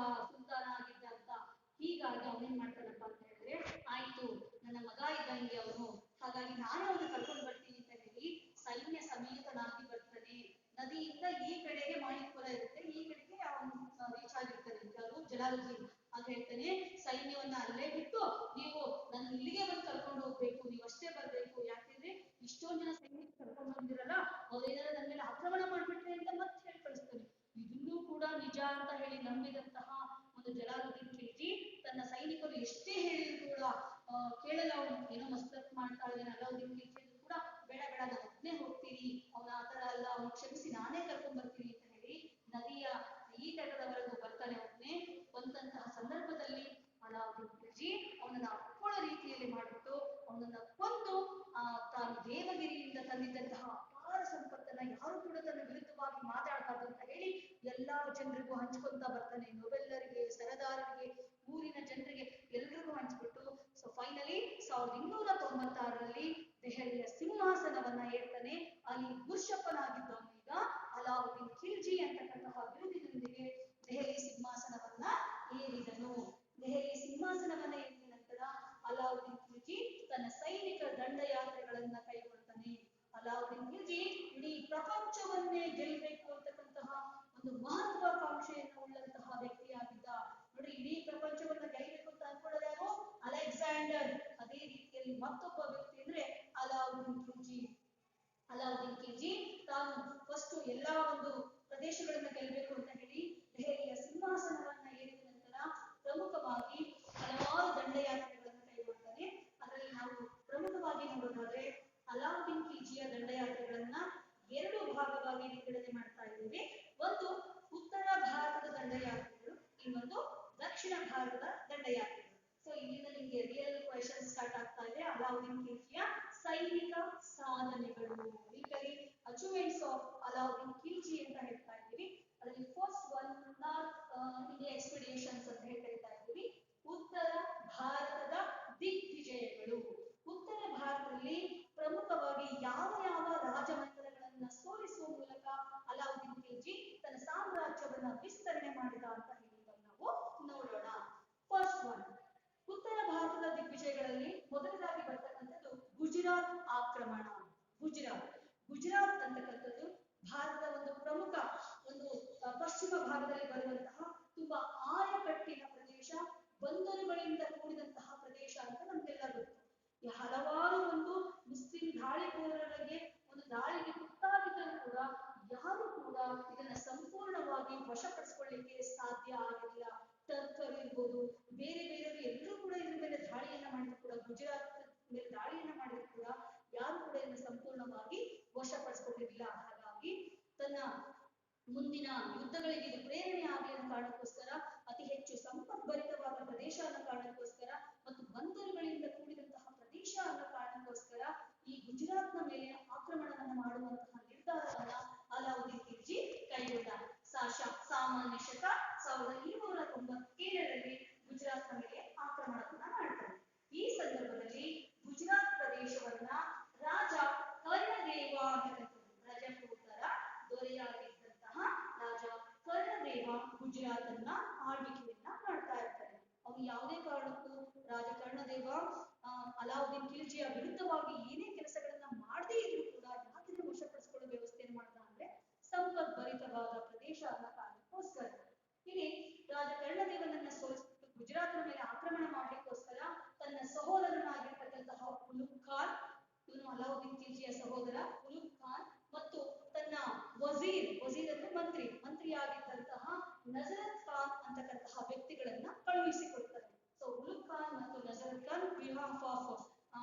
ಸುಲ್ತಾನ ಆಗಿದ್ದ ಅಂತ. ಹೀಗಾಗಿ ಅವನೇನ್ ಮಾಡ್ತಾನಪ್ಪ ಅಂತ ಹೇಳಿದ್ರೆ, ಆಯ್ತು ನನ್ನ ಮಗ ಇದ್ದಂಗೆ ಅವನು, ಹಾಗಾಗಿ ನಾನು ಅವನು ಕರ್ಕೊಂಡು ಬರ್ತೀನಿ ಅಂತ ಹೇಳಿ ಸೈನ್ಯ ಸಮೇತನಾಗಿ ಬರ್ತಾನೆ. ನದಿಯಿಂದ ಈ ಕಡೆಗೆ ಮಾಣಿಕ್ಪುರ ಇರುತ್ತೆ, ಈ ಕಡೆಗೆ ಅವನು ರೀಚ್ ಆಗಿರ್ತಾನೆ ಯಾರು, ಜಲಾಲುದ್ದೀನ್. ಆಗ ಹೇಳ್ತಾನೆ, ಸೈನ್ಯವನ್ನ ಅಲ್ಲೇ ಬಿಟ್ಟು ನೀವು ನನ್ನ ಇಲ್ಲಿಗೆ ಬಂದು ಕರ್ಕೊಂಡು ಹೋಗ್ಬೇಕು, ನೀವು ಅಷ್ಟೇ ಬರ್ಬೇಕು, ಯಾಕೆಂದ್ರೆ ಇಷ್ಟೊಂದು ಜನ ಸೈನಿಕ ಕರ್ಕೊಂಡು ಬಂದಿರಲ್ಲ, ಅವ್ರೇನಾದ್ರು ನನ್ನ ಮೇಲೆ ಆಕ್ರಮಣ ಮಾಡ್ಬಿಟ್ರೆ ಅಂತ ಮತ್ತೆ ಹೇಳಿ ಕಳಿಸ್ತಾನೆ. ಇದನ್ನೂ ಕೂಡ ನಿಜ ಅಂತ ಹೇಳಿ ನಂಬಿದಂತಹ ಒಂದು ಜಲಾಲುದ್ದೀನ್ ಖಿಲ್ಜಿ ತನ್ನ ಸೈನಿಕರು ಎಷ್ಟೇ ಹೇಳಿದ್ರು ಕೂಡ ಕೇಳಲ್ಲ. ಅವನು ಏನೋ ಮಸ್ತಕ್ ಮಾಡ್ತಾ ಇದ್ದಾನೆ ಅಲಾವುದ್ದೀನ್ ಖಿಲ್ಜಿ ಕೂಡ, ಬೇಡ ಬೇಡ ನಾನು ಒಬ್ಬನೇ ಹೋಗ್ತೀನಿ, ಅವನ ಆತರ ಅಲ್ಲ, ಅವನು ಕ್ಷಮಿಸಿ ನಾನೇ ಕರ್ಕೊಂಡ್ ಬರ್ತೀನಿ ಅಂತ ಹೇಳಿ ನದಿಯ ಈ ತಟದವರೆಗೂ ಬರ್ತಾನೆ. ಒಬ್ಬನೇ ಬಂದಂತಹ ಸಂದರ್ಭದಲ್ಲಿ ಅಲಾವುದ್ದೀನ್ ಖಿಲ್ಜಿ ಅವನನ್ನ ಅಪ್ಪಳ ರೀತಿಯಲ್ಲಿ ಮಾಡಿಬಿಟ್ಟು ಅವನನ್ನ ಕೊಂದು ತಾನು ದೇವಗಿರಿಯಿಂದ ತಂದಿದ್ದಂತಹ ಅಪಾರ ಸಂಪತ್ತನ್ನ ಯಾರು ಕೂಡ ತನ್ನ ವಿರುದ್ಧವಾಗಿ ಮಾತಾಡಬಾರ್ದು ಅಂತ ಹೇಳಿ ಎಲ್ಲಾ ಜನರಿಗೂ ಹಂಚ್ಕೊಂತ ಬರ್ತಾನೆ. ನೊಬೆಲ್ಲರಿಗೆ, ಸರದಾರರಿಗೆ, ಊರಿನ ಜನರಿಗೆ ಎಲ್ರಿಗೂ ಹಂಚ್ಬಿಟ್ಟು ಸೊ ಫೈನಲಿ 1296ರಲ್ಲಿ ದೆಹಲಿಯ ಸಿಂಹಾಸನವನ್ನ ಏರ್ತಾನೆ. ಅಲ್ಲಿ ಗುರ್ಷಪ್ಪನಾಗಿದ್ದವನೀಗ ಅಲಾವುದ್ದೀನ್ ಖಿಲ್ಜಿ ಅಂತಕ್ಕಂತಹ ಬಿರುದಿನೊಂದಿಗೆ ದೆಹಲಿ ಸಿಂಹಾಸನವನ್ನ ಏರಿದನು. ದೆಹಲಿ ಸಿಂಹಾಸನವನ್ನ ಏರಿದ ನಂತರ ಅಲಾವುದ್ದೀನ್ ಖಿಲ್ಜಿ ತನ್ನ ಸೈನಿಕ ದಂಡಯಾತ್ರೆಗಳನ್ನ ಕೈಗೊಳ್ತಾನೆ. ಅಲಾವುದ್ದೀನ್ ಖಿಲ್ಜಿ ಇಡೀ ಪ್ರಪಂಚವನ್ನೇ ಗೆಲ್ಲಬೇಕು ಅಂತಕ್ಕಂತಹ ಒಂದು ಮಹತ್ವಾಕಾಂಕ್ಷೆಯನ್ನು ಉಳ್ಳಂತಹ ವ್ಯಕ್ತಿಯಾಗಿದ್ದ. ನೋಡಿ, ಇಡೀ ಪ್ರಪಂಚವನ್ನ ಗೆಲ್ಲಬೇಕು ಅಂತ ಅನ್ಕೊಳ್ಳೋದು ಯಾರು? ಅಲೆಕ್ಸಾಂಡರ್. ಅದೇ ರೀತಿಯಲ್ಲಿ ಮತ್ತೊಬ್ಬ ವ್ಯಕ್ತಿ ಅಂದ್ರೆ ಅಲಾವುದ್ದೀನ್ ಖಿಲ್ಜಿ. ಅಲಾವುದ್ದೀನ್ ಖಿಲ್ಜಿ ತಾನು ಫಸ್ಟ್ ಎಲ್ಲಾ ಒಂದು ಪ್ರದೇಶಗಳನ್ನ ಗೆಲ್ಲಬೇಕು ಅಂತ ಹೇಳಿ ದೆಹಲಿಯ ಸಿಂಹಾಸನವನ್ನ ಏರಿದ ನಂತರ ಪ್ರಮುಖವಾಗಿ ಹಲವಾರು ದಂಡಯಾತ್ರೆಗಳನ್ನು ಕೈಗೊಳ್ತಾನೆ. ಅದರಲ್ಲಿ ನಾವು ಪ್ರಮುಖವಾಗಿ ನೋಡೋದಾದ್ರೆ ಅಲಾವುದ್ದೀನ್ ಖಿಲ್ಜಿಯ ದಂಡಯಾತ್ರೆಗಳನ್ನ ಎರಡು ಭಾಗವಾಗಿ ವಿಂಗಡಣೆ ಮಾಡ್ತಾ ಇದ್ದೇವೆ. ಒಂದು ಉತ್ತರ ಭಾರತದ ದಂಡಯಾತ್ರೆಗಳು, ಇನ್ನೊಂದು ದಕ್ಷಿಣ ಭಾರತದ ದಂಡಯಾತ್ರೆಗಳು. ಸೊ ಇಲ್ಲಿಂದ ನಿಮಗೆ ರಿಯಲ್ ಕ್ವೆಶ್ಚನ್ ಸ್ಟಾರ್ಟ್ ಆಗ್ತಾ ಇದೆ. ಅಲಾವುದ್ದೀನ್ ಖಿಲ್ಜಿಯ ಸೈನಿಕ ಸಾಧನೆಗಳು, ಅಚೀವ್ಮೆಂಟ್ಸ್ ಆಫ್ ಅಲಾವುದ್ದೀನ್ ಖಿಲ್ಜಿ ಅಂತ ಹೇಳ್ತಾ ಇದ್ದೀವಿ. ಅದರಲ್ಲಿ ಫಸ್ಟ್ ಒನ್ ನಾರ್ತ್ ಇಂಡಿಯಾ ಎಕ್ಸ್ಪಿಡಿಷನ್ಸ್ ಅಂತ ಹೇಳ್ತಾ ಇದ್ದೀವಿ. ಉತ್ತರ ಭಾರತದ ದಿಗ್ವಿಜಯಗಳು. ಉತ್ತರ ಭಾರತದಲ್ಲಿ ಪ್ರಮುಖವಾಗಿ ಯಾವ ಯಾವ ರಾಜಮನೆತನಗಳನ್ನ ಸೋಲಿಸುವ ಮೂಲಕ ಅಲಾವುದ್ದೀನ್ ಖಿಲ್ಜಿ ತನ್ನ ಸಾಮ್ರಾಜ್ಯವನ್ನ ವಿಸ್ತರಣೆ ಮಾಡಿದ ಅಂತ ಹೇಳುವುದನ್ನು ನಾವು ನೋಡೋಣ. ಫಸ್ಟ್ ಒನ್, ಉತ್ತರ ಭಾರತದ ದಿಗ್ವಿಜಯಗಳಲ್ಲಿ ಮೊದಲದಾಗಿ ಬರ್ತಕ್ಕಂಥದ್ದು ಗುಜರಾತ್ ಆಕ್ರಮಣ. ಗುಜರಾತ್ ಅಂತಕ್ಕಂಥದ್ದು ಭಾರತದ ಒಂದು ಪ್ರಮುಖ ಒಂದು ಪಶ್ಚಿಮ ಭಾಗದಲ್ಲಿ ಬರುವಂತಹ ತುಂಬಾ ಆಯಕಟ್ಟಿನ ಪ್ರದೇಶ, ಬಂದರುಗಳಿಂದ ಕೂಡಿದಂತಹ ಪ್ರದೇಶ ಅಂತ ನಮ್ಗೆಲ್ಲ ಗೊತ್ತು. ಹಲವಾರು ಒಂದು ಮುಸ್ಲಿಂ ದಾಳಿಕೋರರಿಗೆ ಒಂದು ದಾಳಿಗೆ ತುತ್ತಾಗಿದ್ದರೂ ಕೂಡ ಯಾರು ಕೂಡ ಇದನ್ನ ಸಂಪೂರ್ಣವಾಗಿ ವಶಪಡಿಸಿಕೊಳ್ಳಿಕ್ಕೆ ಸಾಧ್ಯ ಆಗಿಲ್ಲ. ಟರ್ಕರ್ ಇರ್ಬೋದು, ಬೇರೆ ಬೇರೆಯವರು ಎಲ್ಲರೂ ಕೂಡ ಇದ್ರ ಮೇಲೆ ದಾಳಿಯನ್ನ ಮಾಡಿದ್ರು ಕೂಡ, ಗುಜರಾತ್ ಮೇಲೆ ದಾಳಿಯನ್ನ ಮಾಡಿದ್ರು ಕೂಡ ಯಾರು ಕೂಡ ಇದನ್ನ ಸಂಪೂರ್ಣವಾಗಿ ವಶಪಡಿಸಿಕೊಂಡಿರಲಿಲ್ಲ. ಹಾಗಾಗಿ ತನ್ನ ಮುಂದಿನ ಯುದ್ಧಗಳಿಗೆ ಇದು ಪ್ರೇರಣೆ ಆಗಲಿ ಅನ್ನೋ ಕಾರಣಕ್ಕೋಸ್ಕರ, ಅತಿ ಹೆಚ್ಚು ಸಂಪದ್ಭರಿತವಾದ ಪ್ರದೇಶ ಅನ್ನೋ ಕಾರಣಕ್ಕೋಸ್ಕರ ಮತ್ತು ಬಂದರುಗಳಿಂದ ಕೂಡಿದಂತಹ ಪ್ರದೇಶ ಅನ್ನೋ ಕಾರಣಕ್ಕೋಸ್ಕರ ಈ ಗುಜರಾತ್ನ ಮೇಲೆ ಆಕ್ರಮಣವನ್ನು ಮಾಡುವಂತಹ ನಿರ್ಧಾರವನ್ನ ಅಲಾವುದ್ದೀನ್ ಖಿಲ್ಜಿ ಕೈಗೊಂಡ. ಸಾಮಾನ್ಯ ಶಕ 1297ರಲ್ಲಿ ಗುಜರಾತ್ನ ಮೇಲೆ ಆಕ್ರಮಣವನ್ನ ಮಾಡ್ತಾರೆ. ಈ ಸಂದರ್ಭದಲ್ಲಿ ಗುಜರಾತ್ ಪ್ರದೇಶವನ್ನ ರಾಜ ಕರ್ಣದೇವ ರಜಪೂತರ ದೊರೆಯಾಗಿದ್ದಂತಹ ರಾಜ ಕರ್ಣದೇವ ಗುಜರಾತನ್ನ ಆಳ್ವಿಕೆಯನ್ನ ಮಾಡ್ತಾ ಇರ್ತಾರೆ. ಅವನು ಯಾವುದೇ ಕಾರಣಕ್ಕೂ ರಾಜ ಕರ್ಣದೇವ ಅಲಾವುದ್ದೀನ್ ಖಿಲ್ಜಿಯ ವಿರುದ್ಧವಾಗಿ ಏನೇ ಕೆಲಸಗಳನ್ನ ಮಾಡದೇ ಇದ್ರು ಕೂಡ ಯಾಕೆ ವಶಪಡಿಸಿಕೊಳ್ಳೋ ವ್ಯವಸ್ಥೆಯನ್ನು ಮಾಡ್ದ ಅಂದ್ರೆ ಸಂಪದ್ಭರಿತವಾದ ಪ್ರದೇಶ ಅನ್ನೋ ಕಾರಣಕ್ಕೋಸ್ಕರ. ಇಲ್ಲಿ ರಾಜ ಕರ್ಣದೇವನನ್ನ ಸೋಲಿಸಿಬಿಟ್ಟು ಗುಜರಾತ್ನ ಮೇಲೆ ಆಕ್ರಮಣ ಮಾಡ್ಲಿಕ್ಕೋಸ್ಕರ ತನ್ನ ಸಹೋದರನಾಗಿರ್ತಕ್ಕಂತಹ ಉಲುಗ್ ಖಾನ್, ಇವನು ಅಲಾವುದ್ದೀನ್ ಖಿಲ್ಜಿಯ ಸಹೋದರ ಉಲುಗ್ ಖಾನ್, ಮತ್ತು ತನ್ನ ವಜೀರ್ ಅಂದ್ರೆ ಮಂತ್ರಿಯಾಗಿದ್ದಂತಹ ನಜರತ್ ಖಾನ್ ಅಂತಕ್ಕಂತಹ ವ್ಯಕ್ತಿಗಳನ್ನ ಕಳುಹಿಸಿಕೊಡ್ತಾರೆ. ಸೊ ಉಲುಗ್ ಖಾನ್ ಮತ್ತು ನಜರತ್ ಖಾನ್ ಬಿಹಾಫ್ ಆಫ್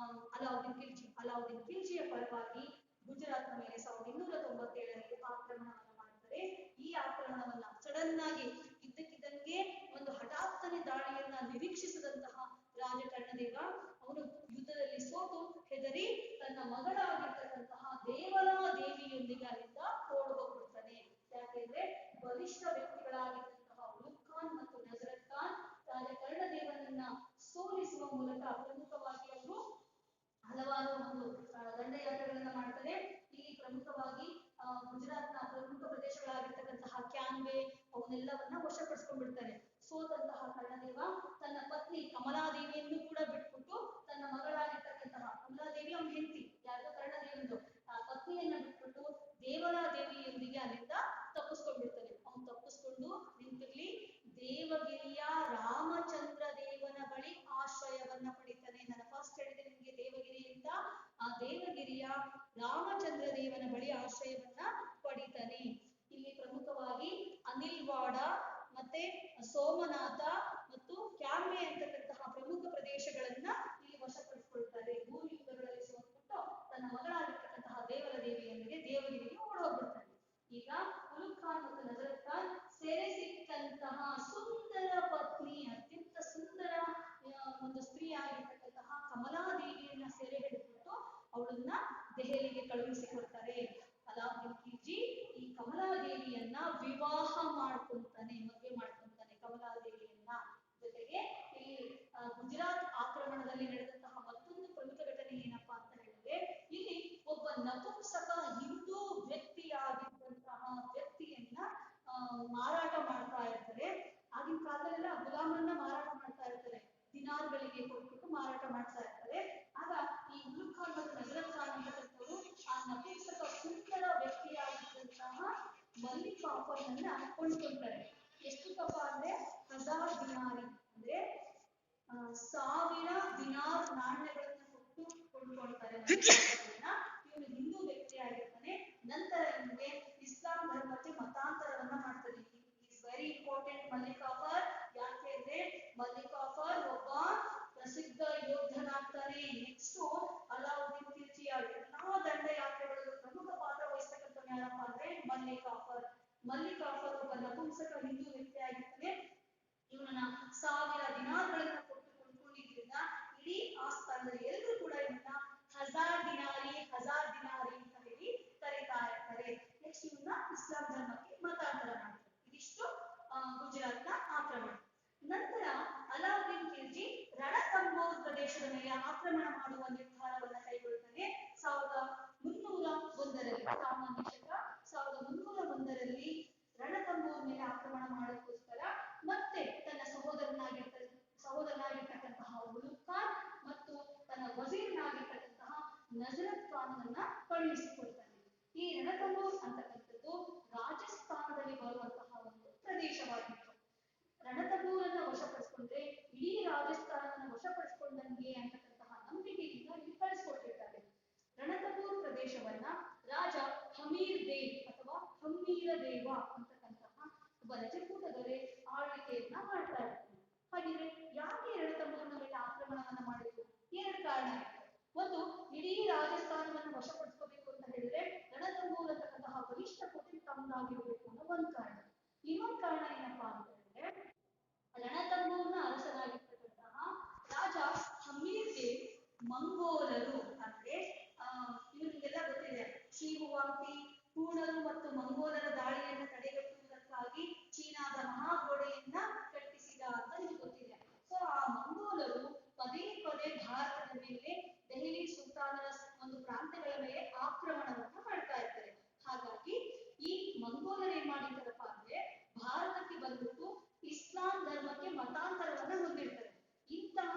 ಅಲಾವುದ್ದೀನ್ ಖಿಲ್ಜಿಯ ಪರವಾಗಿ ಗುಜರಾತ್ನ ಮೇಲೆ 1297ರಲ್ಲಿ ಆಕ್ರಮಣವನ್ನು ಮಾಡ್ತಾರೆ. ಈ ಆಕ್ರಮಣವನ್ನ ಸಡನ್ ಆಗಿ ಇದ್ದಕ್ಕಿದ್ದಂಗೆ ಒಂದು ಹಠಾತ್ತನೆ ದಾಳಿಯನ್ನ ನಿರೀಕ್ಷಿಸಿದಂತಹ ರಾಜ ಕರ್ಣದೇವ ಅವನು ಯುದ್ಧದಲ್ಲಿ ಸೋತು ಹೆದರಿ ತನ್ನ ಮಗಳಾಗಿರ್ತಕ್ಕಂತಹ ದೇವಲಾ ದೇವಿಯೊಂದಿಗೆ ಅಲ್ಲಿಂದ ಓಡಿ ಹೋಗ್ಬಿಡ್ತಾನೆ. ಯಾಕೆಂದ್ರೆ ಬಲಿಷ್ಠ ವ್ಯಕ್ತಿಗಳಾಗಿದ್ದಂತಹ ಉಲುಗ್ ಖಾನ್ ಮತ್ತು ನಜರತ್ ಖಾನ್ ರಾಜ ಕರ್ಣದೇವನನ್ನ ಸೋಲಿಸುವ ಮೂಲಕ ಪ್ರಮುಖವಾಗಿ ಅವರು ಹಲವಾರು ಒಂದು ದಂಡಯಾತ್ರೆಗಳನ್ನ ಮಾಡ್ತಾರೆ. ಇಲ್ಲಿ ಪ್ರಮುಖವಾಗಿ ಗುಜರಾತ್ನ ಪ್ರಮುಖ ಪ್ರದೇಶಗಳಾಗಿರ್ತಕ್ಕಂತಹ ಕ್ಯಾನ್ವೆ ಅವನ್ನೆಲ್ಲವನ್ನ ವಶಪಡಿಸ್ಕೊಂಡ್ಬಿಡ್ತಾರೆ. ಸೋತಂತಹ ಕರ್ಣದೇವ ತನ್ನ ಪತ್ನಿ ಕಮಲಾದೇವಿಯನ್ನು ಕೂಡ ಬಿಟ್ಬಿಟ್ಟು ತನ್ನ ಮಗಳಾಗಿರ್ತಕ್ಕಂತಹ ಕಮಲಾದೇವಿ ಅವನ ಹೆಂಡತಿ ಯಾರ್ದು ಕರ್ಣದೇವಂದು ಆ ಪತ್ನಿಯನ್ನ ಬಿಟ್ಬಿಟ್ಟು ದೇವಲಾದೇವಿಯೊಂದಿಗೆ ಅಲ್ಲಿಂದ ತಪ್ಪಿಸ್ಕೊಂಡ್ಬಿಡ್ತಾನೆ. ಅವನು ತಪ್ಪಿಸ್ಕೊಂಡು ನಿಂತಿರ್ಲಿ ದೇವಗಿರಿಯ ರಾಮಚಂದ್ರ ದೇವನ ಬಳಿ ಆಶ್ರಯವನ್ನ ಪಡಿತಾನೆ. ನಾನು ಫಸ್ಟ್ ಹೇಳಿದೆ ನಿಮಗೆ ದೇವಗಿರಿ ಅಂತ, ಆ ದೇವಗಿರಿಯ ರಾಮಚಂದ್ರ ದೇವನ ಬಳಿ ಆಶ್ರಯವನ್ನ ಪಡಿತಾನೆ. ಇಲ್ಲಿ ಪ್ರಮುಖವಾಗಿ ಅನಿಲ್ವಾಡ ಮತ್ತೆ ಸೋಮನಾಥ ಮತ್ತು ಕ್ಯಾಮೆ ಅಂತಕ್ಕಂತಹ ಪ್ರಮುಖ ಪ್ರದೇಶಗಳನ್ನ ಇಲ್ಲಿ ವಶಪಡಿಸಿಕೊಳ್ತಾರೆ. ಭೂಯುದ್ಧಗಳಲ್ಲಿ ಸೋತ್ಬಿಟ್ಟು ತನ್ನ ಮಗಳಾಗಿರ್ತಕ್ಕಂತಹ ದೇವರ ದೇವಿಯೊಂದಿಗೆ ದೇವಗಿರಿಗೆ ಓಡೋಗ್ಬಿಡ್ತಾನೆ. ಈಗ ಉಲುಗ್ ಖಾನ್ ಮತ್ತು ನಜರತ್ ಖಾನ್ ಸೆರೆ ಸಿಕ್ಕಂತಹ ಸುಂದರ ಪತ್ನಿ, ಅತ್ಯಂತ ಸುಂದರ ಒಂದು ಸ್ತ್ರೀ ಆಗಿರ್ತಕ್ಕಂತಹ ಕಮಲಾದೇವಿಯನ್ನ ಸೆರೆ ಹಿಡಿದ್ಬಿಟ್ಟು ಅವಳನ್ನ ದೆಹಲಿಗೆ ಕಳುಹಿಸಿಕೊಡ್ತಾರೆ. ಅಲಾವುದ್ದೀನ್ ಖಿಲ್ಜಿ ಈ ಕಮಲಾದೇವಿಯನ್ನ ವಿವಾಹ ಮಾಡ್ಕೊಂತಾನೆ, ಮದುವೆ ಮಾಡ್ಕೊಂತಾನೆ ಕಮಲಾದೇವಿಯನ್ನ. ಜೊತೆಗೆ ಈ ಗುಜರಾತ್ ಆಕ್ರಮಣದಲ್ಲಿ ನಡೆದಂತಹ ಮತ್ತೊಂದು ಪ್ರಮುಖ ಘಟನೆ ಏನಪ್ಪಾ ಅಂತ ಹೇಳಿದ್ರೆ, ಇಲ್ಲಿ ಒಬ್ಬ ನಪುಂಸಕ ಹಿಂದೂ ವ್ಯಕ್ತಿಯಾಗಿದ್ದಂತಹ ವ್ಯಕ್ತಿಯನ್ನ ಮಾರಾಟ ಮಾಡ್ತಾ ಇರ್ತಾರೆ. ಆಗಿನ ಕಾಲದಲ್ಲೆಲ್ಲ ಗುಲಾಮರನ್ನ ಮಾರಾಟ ಮಾಡ್ತಾ ಇರ್ತಾರೆ, ದಿನಾರ್ಗಳಿಗೆ ಕೊಟ್ಬಿಟ್ಟು ಮಾರಾಟ ಮಾಡ್ತಾ ಇರ್ತಾರೆ. ಆಗ ಈ ಉಲುಗ್ ಖಾನ್ ಮತ್ತು ನಜರತ್ ಖಾನ್ ಅಂತಕ್ಕಂಥವ್ರು ಆ ನಪುಂಸಕ ಸುಂದರ ವ್ಯಕ್ತಿಯಾಗಿದ್ದಂತಹ ಮಲ್ಲಿಕ್ ಕಾಫರ್ನನ್ನ ಕೊಂಡ್ಕೊಳ್ತಾರೆ. ಎಷ್ಟು ಕಪ್ಪ ಅಂದ್ರೆ 1000 ದಿನಾರಿ, ಅಂದ್ರೆ 1000 ದಿನಾರ್ ನಾಣ್ಯಗಳನ್ನ ಕೊಟ್ಟು ಕೊಂಡ್ಕೊಳ್ತಾರೆ. ಇವನು ಹಿಂದೂ ವ್ಯಕ್ತಿಯಾಗಿರ್ತಾನೆ. ನಂತರ ಇವನಿಗೆ ಇಸ್ಲಾಂ ಧರ್ಮಕ್ಕೆ ಮತಾಂತರವನ್ನ ಮಾಡ್ತಾನೆ. Is very important Malik Kafur. ಯಾಕೆಂದ್ರೆ ಮಲ್ಲಿಕ್ ಕಾಫರ್ ಒಬ್ಬ ಪ್ರಸಿದ್ಧ ಯೋಧನಾಗ್ತಾನೆ. ನೆಕ್ಸ್ಟ್ ಅಲಾವುದ್ದೀನ್ ಖಿಲ್ಜಿಯ ಎಲ್ಲಾ ದಂಡಯಾತ್ರೆಗಳಲ್ಲೂ ಪ್ರಮುಖ ಪಾತ್ರ ವಹಿಸ್ತಕ್ಕಂಥ ಯಾರಪ್ಪ ಅಂದ್ರೆ ಮಲ್ಲಿಕ್ ಕಾಫರ್. ಮಲ್ಲಿಕ್ ಕಾಫರ್ ಒಬ್ಬ ನಪುಂಸಕ ಹಿಂದೂ ವ್ಯಕ್ತಿಯಾಗಿರ್ತಾನೆ. ಇವನನ್ನ 1000 ದಿನಾರ್ಗಳನ್ನ ಕೊಟ್ಟು ಕೊಂಡ್ಕೊಂಡಿದ್ರಿಂದ ಇಡೀ ಆಸ್ಥಾನದಲ್ಲಿ ಎಲ್ಲರೂ ಕೂಡ ಇವನ್ನ 1000 ದಿನಾರಿ ಅಂತ ಹೇಳಿ ಕರೀತಾ ಇರ್ತಾರೆ. ನೆಕ್ಸ್ಟ್ ಇವನ್ನ ಇಸ್ಲಾಂ ಧರ್ಮಕ್ಕೆ ಮತಾಂತರ ಮಾಡ್ತಾರೆ. ಇದಿಷ್ಟು ಗುಜರಾತ್ನ ಆಕ್ರಮಣ. ನಂತರ ಅಲಾವುದ್ದೀನ್ ಖಿಲ್ಜಿ ರಣತಂಬೋರ್ ಪ್ರದೇಶದ ಮೇಲೆ ಆಕ್ರಮಣ ಮಾಡುವ ನಿರ್ಧಾರವನ್ನ ಕೈಗೊಳ್ತಾನೆ. 1301ರಲ್ಲಿ, ಸಾಮಾನ್ಯ ಶಕ 1301ರಲ್ಲಿ ರಣತಂಬೋರ್ ಮೇಲೆ ಆಕ್ರಮಣ ಮಾಡೋಕ್ಕೋಸ್ಕರ ಮತ್ತೆ ತನ್ನ ಸಹೋದರನಾಗಿರ್ತಕ್ಕಂತಹ ಉಲುಗ್ ಖಾನ್ ಮತ್ತು ತನ್ನ ವಜೀರ್ನಾಗಿರ್ತಕ್ಕಂತಹ ನಜರತ್ ಖಾನ್ನನ್ನ ಕಳುಹಿಸಿಕೊಳ್ತಾನೆ. ಈ ರಣತಂಬೋರ್ ಅಂತಕ್ಕಂಥದ್ದು ರಾಜಸ್ಥಾನದಲ್ಲಿ ಬರುವಂತಹ ಒಂದು ಪ್ರದೇಶವಾಗಿತ್ತು. ರಣತಂಬೋರನ್ನ ವಶಪಡಿಸಿಕೊಂಡ್ರೆ ಇಡೀ ರಾಜಸ್ಥಾನವನ್ನು ವಶಪಡಿಸಿಕೊಂಡಂಗೆ ಅಂತಕ್ಕಂತಹ ನಂಬಿಕೆಯಿಂದ ಇಲ್ಲಿ ಕಳಿಸ್ಕೊಟ್ಟಿರ್ತಾರೆ. ರಣತಂಬೋರ್ ಪ್ರದೇಶವನ್ನ ರಾಜ ಹಮೀರ್ ದೇವ್ ಅಥವಾ ಹಮ್ಮೀರ ದೇವ ಅಂತಕ್ಕಂತಹ ಒಬ್ಬ ರಜಪೂತ ದೊರೆ ಆಳ್ವಿಕೆಯನ್ನ ಮಾಡ್ತಾ ಇರ್ತಾರೆ. ಹಾಗಿದ್ರೆ ಯಾಕೆ ರಣತಂಬೋರ್ನ ಮೇಲೆ ಆಕ್ರಮಣವನ್ನ ಮಾಡಿದ್ರು? 2 ಕಾರಣ ಇತ್ತು. ಒಂದು, ಇಡೀ ರಾಜಸ್ಥಾನವನ್ನು ವಶಪಡಿಸ್ಕೋಬೇಕು ಅಂತ ಹೇಳಿದ್ರೆ ರಣತಂಬೋರ್ ಅಂತಕ್ಕಂತಹ ಬಲಿಷ್ಠ ಕೋಟೆ ತಮ್ಮದಾಗಿರ್ಬೇಕು ಅನ್ನೋ ಒಂದು ಕಾರಣ. ಇನ್ನೊಂದು ಕಾರಣ ಏನಪ್ಪಾ ಅಂತ ಹೇಳಿದ್ರೆ, ರಣತಂಬೋರ್ನ ಅರಸನಾಗಿರ್ತಕ್ಕಂತಹ ರಾಜ ಹಮೀರ್ ದೇವ್ ಮಂಗೋಲರು ಅಂದ್ರೆ ಇವರಿಗೆಲ್ಲ ಗೊತ್ತಿದೆ, ಶಿಹುವಾಂಪಿ ಪೂರ್ಣರು ಮತ್ತು ಮಂಗೋಲರ ದಾಳಿಯನ್ನು ತಡೆಗಟ್ಟುವುದಕ್ಕಾಗಿ ಚೀನಾದ ಮಹಾಗೋಡೆಯನ್ನ ಕಟ್ಟಿಸಿದ ಅಂತ ನಿಮ್ಗೆ ಗೊತ್ತಿದೆ. ಸೊ ಆ ಮಂಗೋಲರು ಪದೇ ಪದೇ ಭಾರತದ ಮೇಲೆ, ದೆಹಲಿ ಸುಲ್ತಾನರ ಒಂದು ಪ್ರಾಂತ್ಯಗಳ ಮೇಲೆ ಆಕ್ರಮಣವನ್ನ ಮಾಡ್ತಾ ಇರ್ತಾರೆ. ಹಾಗಾಗಿ ಈ ಮಂಗೋಲರು ಏನ್ ಮಾಡಿರ್ತಾರಪ್ಪ ಅಂದ್ರೆ ಭಾರತಕ್ಕೆ ಬಂದ್ಬಿಟ್ಟು ಇಸ್ಲಾಂ ಧರ್ಮಕ್ಕೆ ಮತಾಂತರವನ್ನ ಹೊಂದಿರ್ತಾರೆ. ಇಂತಹ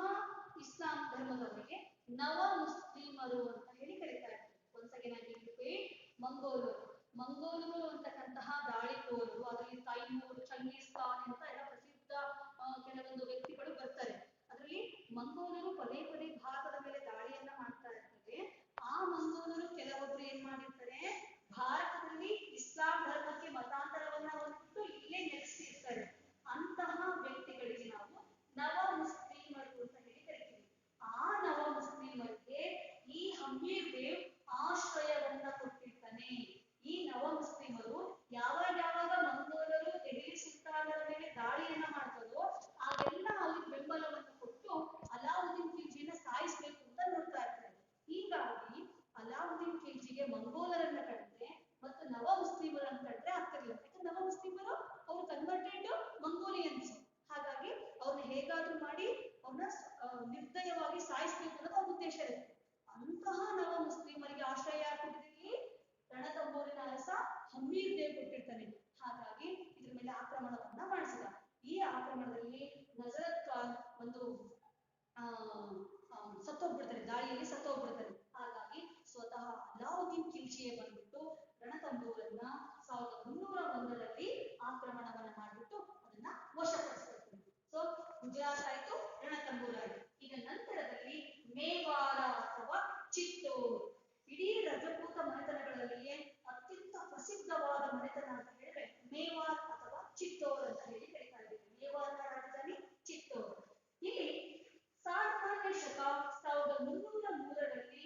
ಇಸ್ಲಾಂ ಧರ್ಮದವರಿಗೆ ನವ ಮುಸ್ಲಿಮರು ಅಂತ ಹೇಳಿ ಕರೀತಾ ಇರ್ತಾರೆ. ಒಂದ್ಸಗೆ ಮಂಗೋಲರು ಅಂತಕ್ಕಂತಹ ದಾಳಿಕೋರರು, ಅದರಲ್ಲಿ ತೈಮೂರ್, ಚಂಗೀಸ್ ಖಾನ್ ಅಂತ ಎಲ್ಲ ಪ್ರಸಿದ್ಧ ಕೆಲವೊಂದು ವ್ಯಕ್ತಿಗಳು ಬರ್ತಾರೆ. ಅದರಲ್ಲಿ ಮಂಗೋಲರು ಪದೇ ಪದೇ ಭಾರತದ ಮೇಲೆ ದಾಳಿಯನ್ನ ಮಾಡ್ತಾ ಇರ್ತಾರೆ. ಆ ಮಂಗೋಲರು ಕೆಲವೊಬ್ರು ಏನ್ ಮಾಡಿರ್ತಾರೆ, ಭಾರತದಲ್ಲಿ ಇಸ್ಲಾಂ ಧರ್ಮಕ್ಕೆ ಮತಾಂತರವನ್ನ ಹೊಂದಿಟ್ಟು ಇಲ್ಲೇ ನೆಲೆಸಿರ್ತಾರೆ. ಅಂತಹ ವ್ಯಕ್ತಿಗಳಿಗೆ ನಾವು ನವ ಮುಸ್ಲಿಮರು ಅಂತ ಹೇಳಿ ಕರಿತೀವಿ. ಆ ನವ ಮುಸ್ಲಿಮರಿಗೆ ಈ ಹಮೀರ್ ದೇವ್ ಆಶ್ರಯವನ್ನ ಕೊಟ್ಟಿರ್ತಾನೆ. ಈ ನವ ಮುಸ್ಲಿಮರು ಯಾವಾಗ ಮಂಗೋಲರು ದೆಹಲಿ ಸುಲ್ತಾನರ ಮೇಲೆ ದಾಳಿಯನ್ನ ಮಾಡ್ತಾರೋ ಆಗೆಲ್ಲ ಅವ್ರಿಗೆ ಬೆಂಬಲವನ್ನು ಕೊಟ್ಟು ಅಲಾವುದ್ದೀನ್ ಖಿಲ್ಜಿನ ಸಾಯಿಸಬೇಕು ಅಂತ ನೋಡ್ತಾ ಇರ್ತಾರೆ. ಹೀಗಾಗಿ ಅಲಾವುದ್ದೀನ್ ಖಿಲ್ಜಿಗೆ ಮಂಗೋಲರನ್ನ ಕಂಡ್ರೆ ಮತ್ತು ನವ ಮುಸ್ಲಿಮರನ್ನ ಕಂಡ್ರೆ ಆಗ್ತಿರ್ಲಿಲ್ಲ. ಯಾಕಂದ್ರೆ ನವ ಮುಸ್ಲಿಮರು ಅವರು ಕನ್ವರ್ಟೆಡ್ ಮಂಗೋಲಿಯನ್ಸ್. ಹಾಗಾಗಿ ಅವ್ರನ್ನ ಹೇಗಾದ್ರೂ ಮಾಡಿ ಅವ್ರನ್ನ ನಿರ್ದಯವಾಗಿ ಸಾಯಿಸಬೇಕು ಅನ್ನೋದು ಅವ್ರ ಉದ್ದೇಶ ಇರುತ್ತೆ. ಅಂತಹ ನವ ಮುಸ್ಲಿಮರಿಗೆ ಆಶ್ರಯ ಕೊಟ್ಟಿದ್ದಲ್ಲಿ ರಣತಂಬೋರಿನ ಅರಸ ಹಮೀರ್ ದೇವ್ ಕೊಟ್ಟಿರ್ತಾನೆ. ಹಾಗಾಗಿ ಇದ್ರ ಮೇಲೆ ಆಕ್ರಮಣವನ್ನ ಮಾಡಿಸಿದ. ಈ ಆಕ್ರಮಣದಲ್ಲಿ ಮನೆತನ ಅಂತ ಹೇಳಿದ್ರೆ ಮೇವಾರ್ ಅಥವಾ ಚಿತ್ತೋರ್ ಅಂತ ಹೇಳಿ ಕರೀತಾ ಇದ್ದೀವಿ. ಮೇವಾರ್ನ ರಾಜಧಾನಿ ಚಿತ್ತೋರ್. ಇಲ್ಲಿ ಸಾಧಾರಣ ಶಕ 1303ರಲ್ಲಿ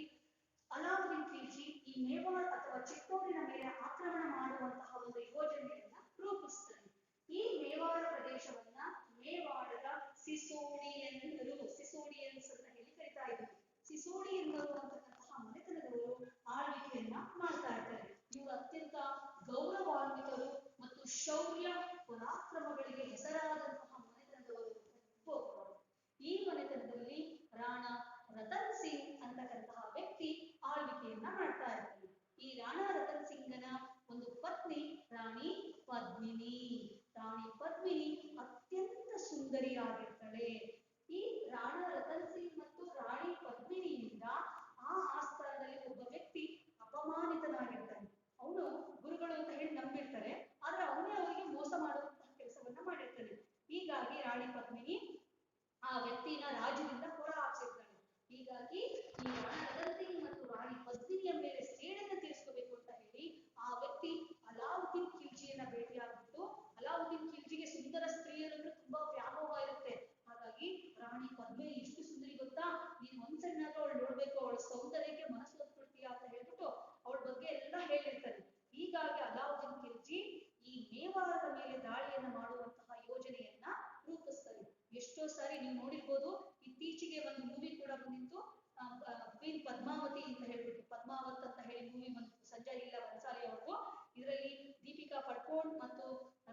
ಅಲಾವುದ್ದೀನ್ ಖಿಲ್ಜಿ ಈ ಮೇವಾರ್ ಅಥವಾ ಚಿತ್ತೋರಿನ ಮೇಲೆ ಆಕ್ರಮಣ ಮಾಡುವಂತಹ ಒಂದು ಯೋಜನೆಯನ್ನ ರೂಪಿಸ್ತಾರೆ. ಈ ಮೇವಾರ ಪ್ರದೇಶವನ್ನ ಮೇವಾಡದ ಸಿಸೋಡಿಯನ್ಸ್ ಅಂತ ಹೇಳಿ ಕರೀತಾ ಇದ್ರು. ಸಿಸೋಡಿಯನ್ನರು ಅಂತಕ್ಕಂತಹ ಮನೆತನದವರು ಆಳ್ವಿಕೆಯನ್ನ ಮಾಡ್ತಾ ಇರ್ತಾರೆ. ಇವರು ಅತ್ಯಂತ ಗೌರವಾನ್ವಿತರು ಮತ್ತು ಶೌರ್ಯ ಪರಾಕ್ರಮಗಳಿಗೆ ಹೆಸರಾದಂತಹ ಮನೆತನದವರು. ಈ ಮನೆತನದಲ್ಲಿ ರಾಣಾ ರತನ್ ಸಿಂಗ್ ಅಂತಕ್ಕಂತಹ ವ್ಯಕ್ತಿ ಆಳ್ವಿಕೆಯನ್ನ ಮಾಡ್ತಾ ಇರ್ತಾರೆ. ಈ ರಾಣಾ ರತನ್ ಸಿಂಗನ ಒಂದು ಪತ್ನಿ ರಾಣಿ ಪದ್ಮಿನಿ. ರಾಣಿ ಪದ್ಮಿನಿ ಅತ್ಯಂತ ಸುಂದರಿಯಾಗಿರ್ತಾಳೆ. ಈ ರಾಣಾ ರತನ್ ಸಿಂಗ್ ಮತ್ತು ರಾಣಿ ಪದ್ಮಿನಿಯಿಂದ ಆ ಆಸ್ಥಾನದಲ್ಲಿ ಒಬ್ಬ ವ್ಯಕ್ತಿ ಅಪಮಾನಿತನಾಗಿರ್ತಾನೆ. ಅವನು ಗುರುಗಳು ಅಂತ ಹೇಳಿ ನಂಬಿರ್ತಾರೆ, ಆದ್ರೆ ಅವನೇ ಅವರಿಗೆ ಮೋಸ ಮಾಡುವಂತಹ ಕೆಲಸವನ್ನ ಮಾಡಿರ್ತಾನೆ. ಹೀಗಾಗಿ ರಾಣಿ ಪದ್ಮಿನಿ ಆ ವ್ಯಕ್ತಿನ ರಾಜ್ಯದಿಂದ ಹೊರ ಹಾಕಿರ್ತಾನೆ. ಹೀಗಾಗಿ ಈ ರಾಣಾ ರತನ್ ಸಿಂಗ್ ಮತ್ತು ರಾಣಿ ಪದ್ಮಿನಿಯ ಮೇಲೆ ಸೇಡನ್ನು ತೀರಿಸಬೇಕು ಅಂತ ಹೇಳಿ ಆ ವ್ಯಕ್ತಿ ಅಲಾವುದ್ದೀನ್ ಖಿಲ್ಜಿಯನ್ನ ಭೇಟಿಯಾಗ್ಬಿಟ್ಟು, ಅಲಾವುದ್ದೀನ್ ಖಿಲ್ಜಿಗೆ ಸುಂದರ ಸ್ತ್ರೀಯರಂದ್ರೆ ತುಂಬಾ ವ್ಯಾಮೋಹ ಇರುತ್ತೆ. ಹಾಗಾಗಿ ರಾಣಿ ಪದ್ಮಿನಿ ಎಷ್ಟು ಸುಂದರಿ ಗೊತ್ತಾ, ನೀನು ಒಂದ್ಸರಿನಾದ್ರೂ ಅವಳು ನೋಡ್ಬೇಕು, ಅವಳ ಸೌಂದರ್ಯಕ್ಕೆ ಮನಸ್ಸು ಒತ್ಬಿಡ್ತೀಯಾ ಅಂತ ಹೇಳ್ಬಿಟ್ಟು ಅವಳ ಬಗ್ಗೆ ಎಲ್ಲ ಹೇಳಿರ್ತಾನೆ. ಹೀಗಾಗಿ ಅಲಾವುದ್ದೀನ್ ಖಿಲ್ಜಿ ಈ ಮೇವಾರದ ಮೇಲೆ ದಾಳಿಯನ್ನ ಮಾಡುವಂತಹ ಯೋಜನೆಯನ್ನ ರೂಪಿಸ್ತಾರೆ. ಎಷ್ಟೋ ಸಾರಿ ನೀವು ನೋಡಿರ್ಬೋದು, ಇತ್ತೀಚೆಗೆ ಒಂದು ಮೂವಿ ಕೂಡ ಬಂದಿತ್ತು, ಕ್ವೀನ್ ಪದ್ಮಾವತಿ ಅಂತ ಹೇಳ್ಬಿಟ್ಟು, ಪದ್ಮಾವತ್ ಅಂತ ಹೇಳಿ ಮೂವಿ ಬಂದಿತ್ತು, ಸಂಜಯ್ ಲೀಲಾ ಬನ್ಸಾಲಿ ಅವ್ರದ್ದು. ಇದರಲ್ಲಿ ದೀಪಿಕಾ ಪಡ್ಕೋನ್ ಮತ್ತು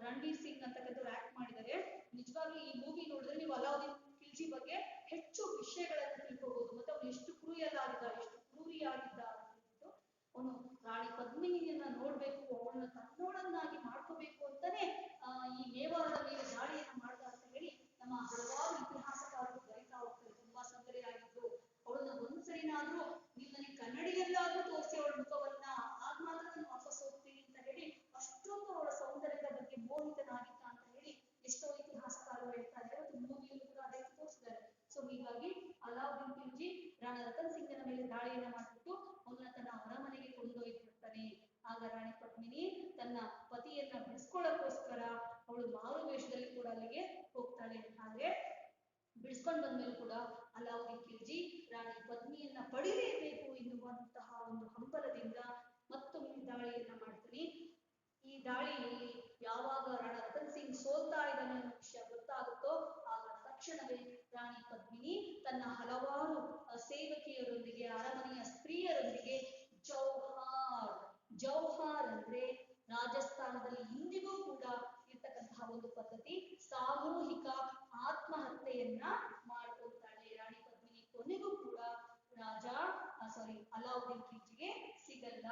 ರಣಬೀರ್ ಸಿಂಗ್ ಅಂತಕ್ಕಂಥವ್ರು ಆಕ್ಟ್ ಮಾಡಿದ್ದಾರೆ. ನಿಜವಾಗ್ಲೂ ಈ ಮೂವಿ ನೋಡಿದ್ರೆ ನೀವು ಅಲಾವುದ್ದೀನ್ ಖಿಲ್ಜಿ ಬಗ್ಗೆ ಹೆಚ್ಚು ವಿಷಯಗಳನ್ನ ತಿಳ್ಕೋಬಹುದು. ಮತ್ತೆ ಅವನು ಎಷ್ಟು ಕ್ರೂಯಲ್ ಆಗಿದ್ದ, ಎಷ್ಟು ಕ್ರೂರಿಯಾಗಿದ್ದ ಅಂತ ಹೇಳ್ಬಿಟ್ಟು, ಅವನು ರಾಣಿ ಪದ್ಮಿನಿಯನ್ನ ನೋಡ್ಬೇಕು, ಅವಳನ್ನ ತನ್ನೋಳನ್ನಾಗಿ ಮಾಡ್ಕೋಬೇಕು ಅಂತಾನೆ ಈ ಮೇವಾರದ ಮೇಲೆ ದಾಳಿಯನ್ನ ಮಾಡ್ದ ಅಂತ ಹೇಳಿ ನಮ್ಮ ಹಲವಾರು ಇತಿಹಾಸಕಾರರು ಬರೀತಾ ಹೋಗ್ತಾರೆ. ತುಂಬಾ ಸುಂದರಿಯಾಗಿದ್ದು, ಅವಳನ್ನ ಒಂದ್ಸರಿನಾದ್ರೂ ನೀವು ನನಗೆ ಕನ್ನಡಿಯಲ್ಲಾದ್ರೂ ತೋರಿಸಿ ಅವಳ ಮುಖವನ್ನ, ಆಗ ಮಾತ್ರ ನಾನು ವಾಪಸ್ ಹೋಗ್ತೀನಿ ಅಂತ ಹೇಳಿ ಅಷ್ಟೊಂದು ಅವಳ ಸೌಂದರ್ಯದ ಬಗ್ಗೆ ಮೋಹಿತನಾಗಿದ್ದ ಅಂತ ಹೇಳಿ ಎಷ್ಟೋ ಇತಿಹಾಸಕಾರರು ಹೇಳ್ತಾರೆ. ಮತ್ತು ಮೂವಿಯಲ್ಲೂ ಕೂಡ ಅದೇ ತೋರಿಸಿದ್ದಾರೆ. ಸೊ ಹೀಗಾಗಿ ಅಲಾವುದ್ದೀನ್ ಖಿಲ್ಜಿ ರಾಣಾ ರತನ್ ಸಿಂಗನ ಮೇಲೆ ದಾಳಿಯನ್ನ ಮಾಡಿಬಿಟ್ಟು ಅವನ್ನ ತನ್ನ ಅರಮನೆಗೆ ಕೊಂಡೊಯ್ದಿರ್ತಾನೆ. ಆಗ ರಾಣಿ ಪದ್ಮಿನಿ ತನ್ನ ಪತಿಯನ್ನ ಬಿಡಿಸ್ಕೊಳ್ಳೋಕ್ಕೋಸ್ಕರ ಅವಳು ಮಾರು ವೇಷದಲ್ಲಿ ಕೂಡ ಅಲ್ಲಿಗೆ ಹೋಗ್ತಾಳೆ. ಆದ್ರೆ ಬಿಡಿಸ್ಕೊಂಡು ಬಂದ್ಮೇಲೆ ಕೂಡ ಅಲಾವುದ್ದೀನ್ ಖಿಲ್ಜಿ ರಾಣಿ ಪದ್ಮಿಯನ್ನ ಪಡಿಲೇಬೇಕು ಎನ್ನುವಂತಹ ಒಂದು ಹಂಬಲದಿಂದ ಮತ್ತೊಮ್ಮೆ ದಾಳಿಯನ್ನ ಮಾಡ್ತಾನೆ. ಈ ದಾಳಿಯಲ್ಲಿ ಯಾವಾಗ ರಾಣಾ ರತನ್ ಸಿಂಗ್ ಸೋಲ್ತಾ ಇದ್ದಾನೆ ಅನ್ನೋ ವಿಷಯ ಗೊತ್ತಾಗುತ್ತೋ, ಆಗ ತಕ್ಷಣವೇ ರಾಣಿ ಪದ್ಮಿನಿ ತನ್ನ ಹಲವಾರು ಸೇವಕಿಯರೊಂದಿಗೆ, ಅರಮನೆಯ ಸ್ತ್ರೀಯರೊಂದಿಗೆ ಜೌಹಾರ್ ಅಂದ್ರೆ ರಾಜಸ್ಥಾನದಲ್ಲಿ ಇಂದಿಗೂ ಕೂಡ ಇರ್ತಕ್ಕಂತಹ ಒಂದು ಪದ್ಧತಿ, ಸಾಮೂಹಿಕ ಆತ್ಮಹತ್ಯೆಯನ್ನ ಮಾಡ್ಕೊಳ್ತಾಳೆ. ರಾಣಿ ಪದ್ಮಿನಿ ಕೊನೆಗೂ ಕೂಡ ಅಲಾವುದ್ದೀನ್ ಖಿಲ್ಜಿಗೆ ಸಿಗಲ್ಲ.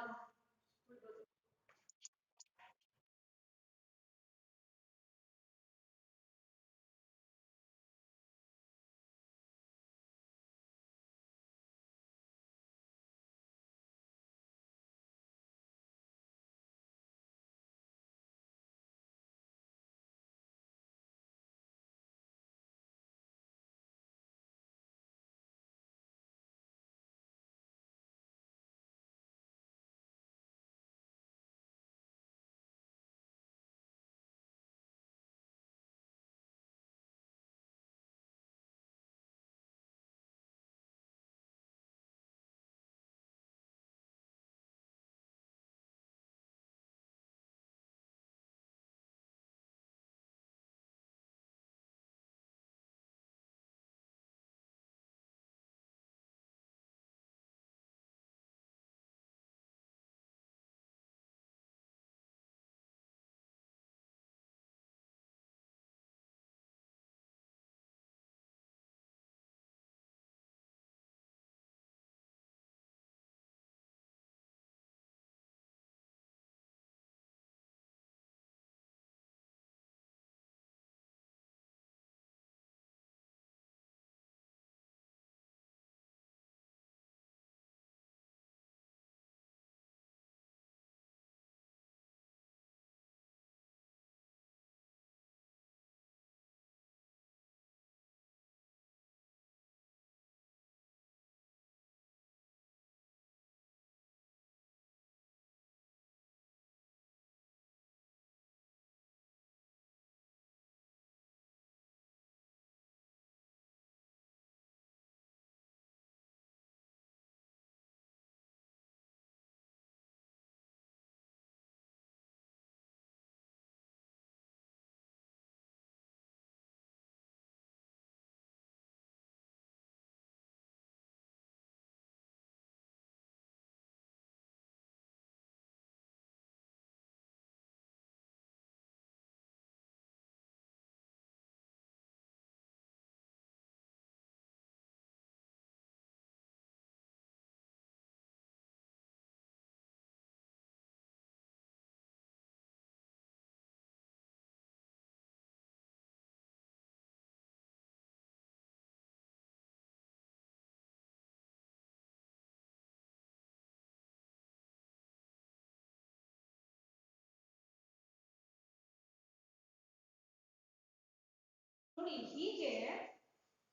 ನೋಡಿ ಹೀಗೆ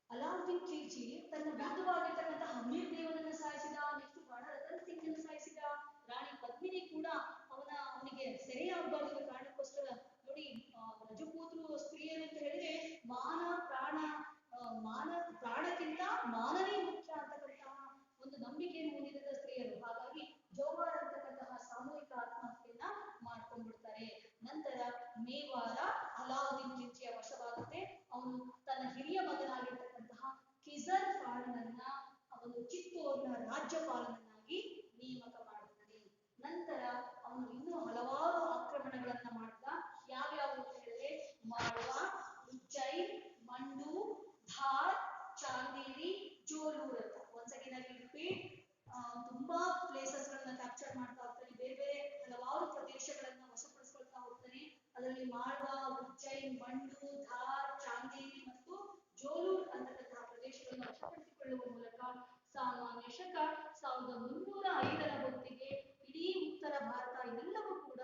ಅಲಾವುದ್ದೀನ್ ಖಿಲ್ಜಿ ತನ್ನ ವಿರುದ್ಧವಾಗಿರ್ತಕ್ಕಂತಹ ಅಮೀರ್ ದೇವನನ್ನ ಸಾಯಿಸಿದ, ನೆಕ್ಸ್ಟ್ ರಾಣಾ ರತನ್ ಸಿಂಗ್ ಅನ್ನು ಸಾಯಿಸಿದ, ರಾಣಿ ಪದ್ಮಿನಿ ಕೂಡ ಅವನಿಗೆ ಸೆರೆಯಾಗಬಾರ್ದು ಕಾರಣಕ್ಕೋಸ್ಕರ ನೋಡಿ ರಜಪೂತರು ಸ್ತ್ರೀಯರು ಅಂತ ಹೇಳಿದ್ರೆ ಪ್ರಾಣಕ್ಕಿಂತ ಮಾನವೇ ಮುಖ್ಯ ಅಂತಕ್ಕಂತಹ ಒಂದು ನಂಬಿಕೆಯನ್ನು ಹೊಂದಿದ ಸ್ತ್ರೀಯರು. ಹಾಗಾಗಿ ಜೋಹಾರ್ ಅಂತಕ್ಕಂತಹ ಸಾಮೂಹಿಕ ಆತ್ಮಹತ್ಯೆಯನ್ನ ಮಾಡ್ಕೊಂಡ್ಬಿಡ್ತಾರೆ. ನಂತರ ಮೇವಾರ ಅಲಾವುದ್ದೀನ್ ಖಿಲ್ಜಿಯ ವಶವಾಗುತ್ತೆ. ಅವನು ತನ್ನ ಹಿರಿಯ ಮಗನಾಗಿರ್ತಕ್ಕಂತಹ ಕಿಸರ್ ಖಾನನನ್ನ ಅವನು ಚಿತ್ತೋರ್ನ ರಾಜ್ಯಪಾಲನನ್ನಾಗಿ ನೇಮಕ ಮಾಡ್ತಾನೆ. ನಂತರ ಅವನು ಇನ್ನೂ ಹಲವಾರು ಆಕ್ರಮಣಗಳನ್ನ ಮಾಡ್ದ. ಯಾವ್ಯಾವ ಅಂತ ಹೇಳಿದ್ರೆ ಮಾಳ್ವಾ, ಉಜ್ಜೈನ್, ಮಂಡು, ಧಾರ್, ಚಾಂದೇರಿ, ಜೋಲೂರ್ ಅಂತ. ಒನ್ಸ್ ಅಗೇನ್ ಐ ರಿಪೀಟ್, ತುಂಬಾ ಪ್ಲೇಸಸ್ ಗಳನ್ನ ಕ್ಯಾಪ್ಚರ್ ಮಾಡ್ತಾ ಹೋಗ್ತಾನೆ, ಬೇರೆ ಬೇರೆ ಹಲವಾರು ಪ್ರದೇಶಗಳನ್ನ ವಶಪಡಿಸ್ಕೊಳ್ತಾ ಹೋಗ್ತಾನೆ. ಅದರಲ್ಲಿ ಮಾಳ್ವಾ, ಉಜ್ಜೈನ್, ಮಂಡು, ಧಾರ್, ಚಾಂದೇರಿ ಮತ್ತು ಜೋಲೂರ್ ಅಂತಕ್ಕಂತಹ ಪ್ರದೇಶಗಳನ್ನು ವಶಪಡಿಸಿಕೊಳ್ಳುವ ಮೂಲಕ ಸಾಮಾನ್ಯ ಶಕ 1305ರ ಹೊತ್ತಿಗೆ ಇಡೀ ಉತ್ತರ ಭಾರತ ಎಲ್ಲವೂ ಕೂಡ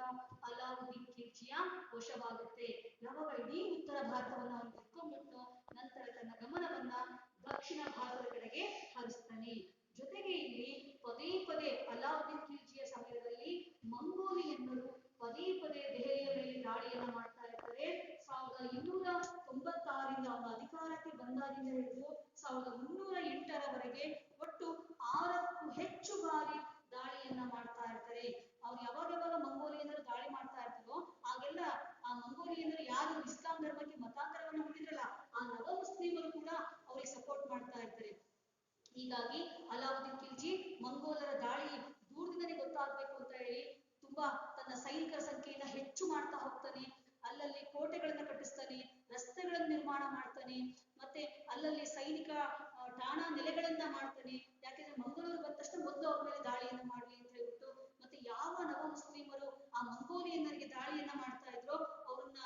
ಅಲಾವುದ್ದೀನ್ ಖಿಲ್ಜಿಯ ವಶವಾಗುತ್ತೆ. ಯಾವಾಗ ಇಡೀ ಉತ್ತರ ಭಾರತವನ್ನ ಅವನು ಕಿತ್ಕೊಂಡ್ಬಿಟ್ಟು ನಂತರ ತನ್ನ ಗಮನವನ್ನ ದಕ್ಷಿಣ ಭಾರತದ ಕಡೆಗೆ ಹರಿಸ್ತಾನೆ. ಜೊತೆಗೆ ಇಲ್ಲಿ ಪದೇ ಪದೇ ಅಲಾವುದ್ದೀನ್ ಖಿಲ್ಜಿಯ ಸಮಯದಲ್ಲಿ ಮಂಗೋಲಿಯನ್ನರು ಪದೇ ಪದೇ ದೆಹಲಿಯ ಮೇಲೆ ದಾಳಿಯನ್ನ ಮಾಡ್ತಾ ಇರ್ತಾರೆ. 1296ರಿಂದ ಅವನ ಅಧಿಕಾರಕ್ಕೆ ಬಂದಾಗಿಂದ ಹಿಡಿದು 1308ರವರೆಗೆ ಒಟ್ಟು 6ಕ್ಕೂ ಹೆಚ್ಚು ಬಾರಿ ದಾಳಿಯನ್ನ ಮಾಡ್ತಾ ಇರ್ತಾರೆ. ಅವ್ರು ಯಾವಾಗ ಮಂಗೋಲಿಯನ್ನರು ದಾಳಿ ಮಾಡ್ತಾ ಇರ್ತಾರೋ ಆಗೆಲ್ಲ ಆ ಮಂಗೋಲಿಯನ್ನರು ಯಾರು ಇಸ್ಲಾಂ ಧರ್ಮಕ್ಕೆ ಮತಾಂತರವನ್ನು ಹೊಂದಿದ್ರಲ್ಲ ಆ ನವ ಮುಸ್ಲಿಮರು ಕೂಡ ಅವ್ರಿಗೆ ಸಪೋರ್ಟ್ ಮಾಡ್ತಾ ಇರ್ತಾರೆ. ಹೀಗಾಗಿ ಅಲಾವುದ್ದೀನ್ ಖಿಲ್ಜಿ ಮಂಗೋಲರ ದಾಳಿ ದೂರದಿಂದನೇ ಗೊತ್ತಾಗ್ಬೇಕು ಅಂತ ಹೇಳಿ ತುಂಬಾ ತನ್ನ ಸೈನಿಕರ ಸಂಖ್ಯೆಯನ್ನ ಹೆಚ್ಚು ಮಾಡ್ತಾ ಹೋಗ್ತಾನೆ. ಅಲ್ಲಲ್ಲಿ ಕೋಟೆಗಳನ್ನ ಕಟ್ಟಿಸ್ತಾನೆ, ರಸ್ತೆಗಳನ್ನ ನಿರ್ಮಾಣ ಮಾಡ್ತಾನೆ, ಮತ್ತೆ ಅಲ್ಲಲ್ಲಿ ಸೈನಿಕ ಠಾಣಾ ನೆಲೆಗಳನ್ನ ಮಾಡ್ತಾನೆ. ಯಾಕೆಂದ್ರೆ ಮಂಗೋಲರು ಬಂದ ತಕ್ಷಣ ಮೊದಲು ಅವ್ರ ಮೇಲೆ ದಾಳಿಯನ್ನ ಮಾಡ್ಲಿ ಅಂತ ಹೇಳ್ಬಿಟ್ಟು. ಮತ್ತೆ ಯಾವ ನವ ಮುಸ್ಲಿಮರು ಆ ಮಂಗೋಲಿಯನ್ನರಿಗೆ ದಾಳಿಯನ್ನ ಮಾಡ್ತಾ ಇದ್ರೋ ಅವ್ರನ್ನ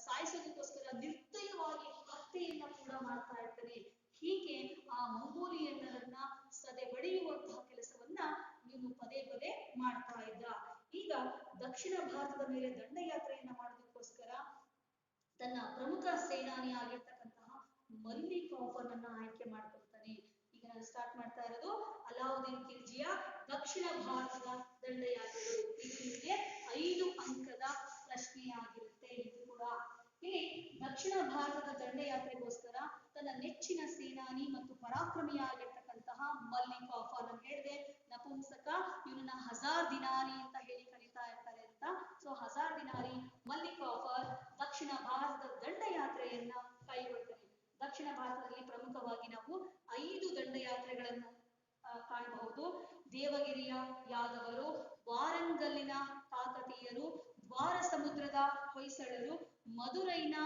ಸಾಯಿಸೋದಕ್ಕೋಸ್ಕರ ನಿರ್ದಯವಾಗಿ ಹತ್ಯೆಯನ್ನ ಕೂಡ ಮಾಡ್ತಾ ಇರ್ತಾನೆ. ಹೀಗೆ ಆ ಮಂಗೋಲಿಯನ್ನರನ್ನ ಸದೆ ಬಡಿಯುವಂತಹ ಕೆಲಸವನ್ನ ಇವನು ಪದೇ ಪದೇ ಮಾಡ್ತಾ ಇದ್ದ. ಈಗ ದಕ್ಷಿಣ ಭಾರತದ ಮೇಲೆ ದಂಡಯಾತ್ರೆಯನ್ನ ಮಾಡೋದಕ್ಕೋಸ್ಕರ ತನ್ನ ಪ್ರಮುಖ ಸೇನಾನಿ ಆಗಿರ್ತಕ್ಕಂತಹ ಮಲ್ಲಿಕ್ ಕಾಫರ್ನನ್ನ ಆಯ್ಕೆ ಮಾಡ್ಕೊಳ್ತಾನೆ. ಈಗ ನಾನು ಸ್ಟಾರ್ಟ್ ಮಾಡ್ತಾ ಇರೋದು ಅಲಾವುದ್ದೀನ್ ಖಿಲ್ಜಿಯ ದಕ್ಷಿಣ ಭಾರತದ ದಂಡಯಾತ್ರೆಗಳು. ಇದು ನಿಮಗೆ 5 ಅಂಕದ ಪ್ರಶ್ನೆಯಾಗಿರುತ್ತೆ. ಇದು ಕೂಡ ಇಲ್ಲಿ ದಕ್ಷಿಣ ಭಾರತದ ದಂಡಯಾತ್ರೆಗೋಸ್ಕರ ತನ್ನ ನೆಚ್ಚಿನ ಸೇನಾನಿ ಮತ್ತು ಪರಾಕ್ರಮಿಯಾಗಿರ್ತಕ್ಕಂತಹ ಮಲ್ಲಿಕ್ ಕಾಫರ್, ನಾನು ಹೇಳಿದೆ ನಪುಂಸಕ, ಇವನನ್ನ ಹಜಾರ್ ದಿನಾರಿ ಅಂತ ಹೇಳಿ ಕರೀತಾ ಇರ್ತಾರೆ ಅಂತ. ಸೊ ಹಜಾರ್ ದಿನಾರಿ ಮಲ್ಲಿಕ್ ಕಾಫರ್ ದಕ್ಷಿಣ ಭಾರತದ ದಂಡಯಾತ್ರೆಯನ್ನ ಕೈಗೊಳ್ತಾರೆ. ದಕ್ಷಿಣ ಭಾರತದಲ್ಲಿ ಪ್ರಮುಖವಾಗಿ ನಾವು 5 ದಂಡಯಾತ್ರೆಗಳನ್ನು ಕಾಣಬಹುದು. ದೇವಗಿರಿಯ ಯಾದವರು, ವಾರಂಗಲ್ಲಿನ ಕಾಕತೀಯರು, ದ್ವಾರ ಸಮುದ್ರದ ಹೊಯ್ಸಳರು, ಮಧುರೈನ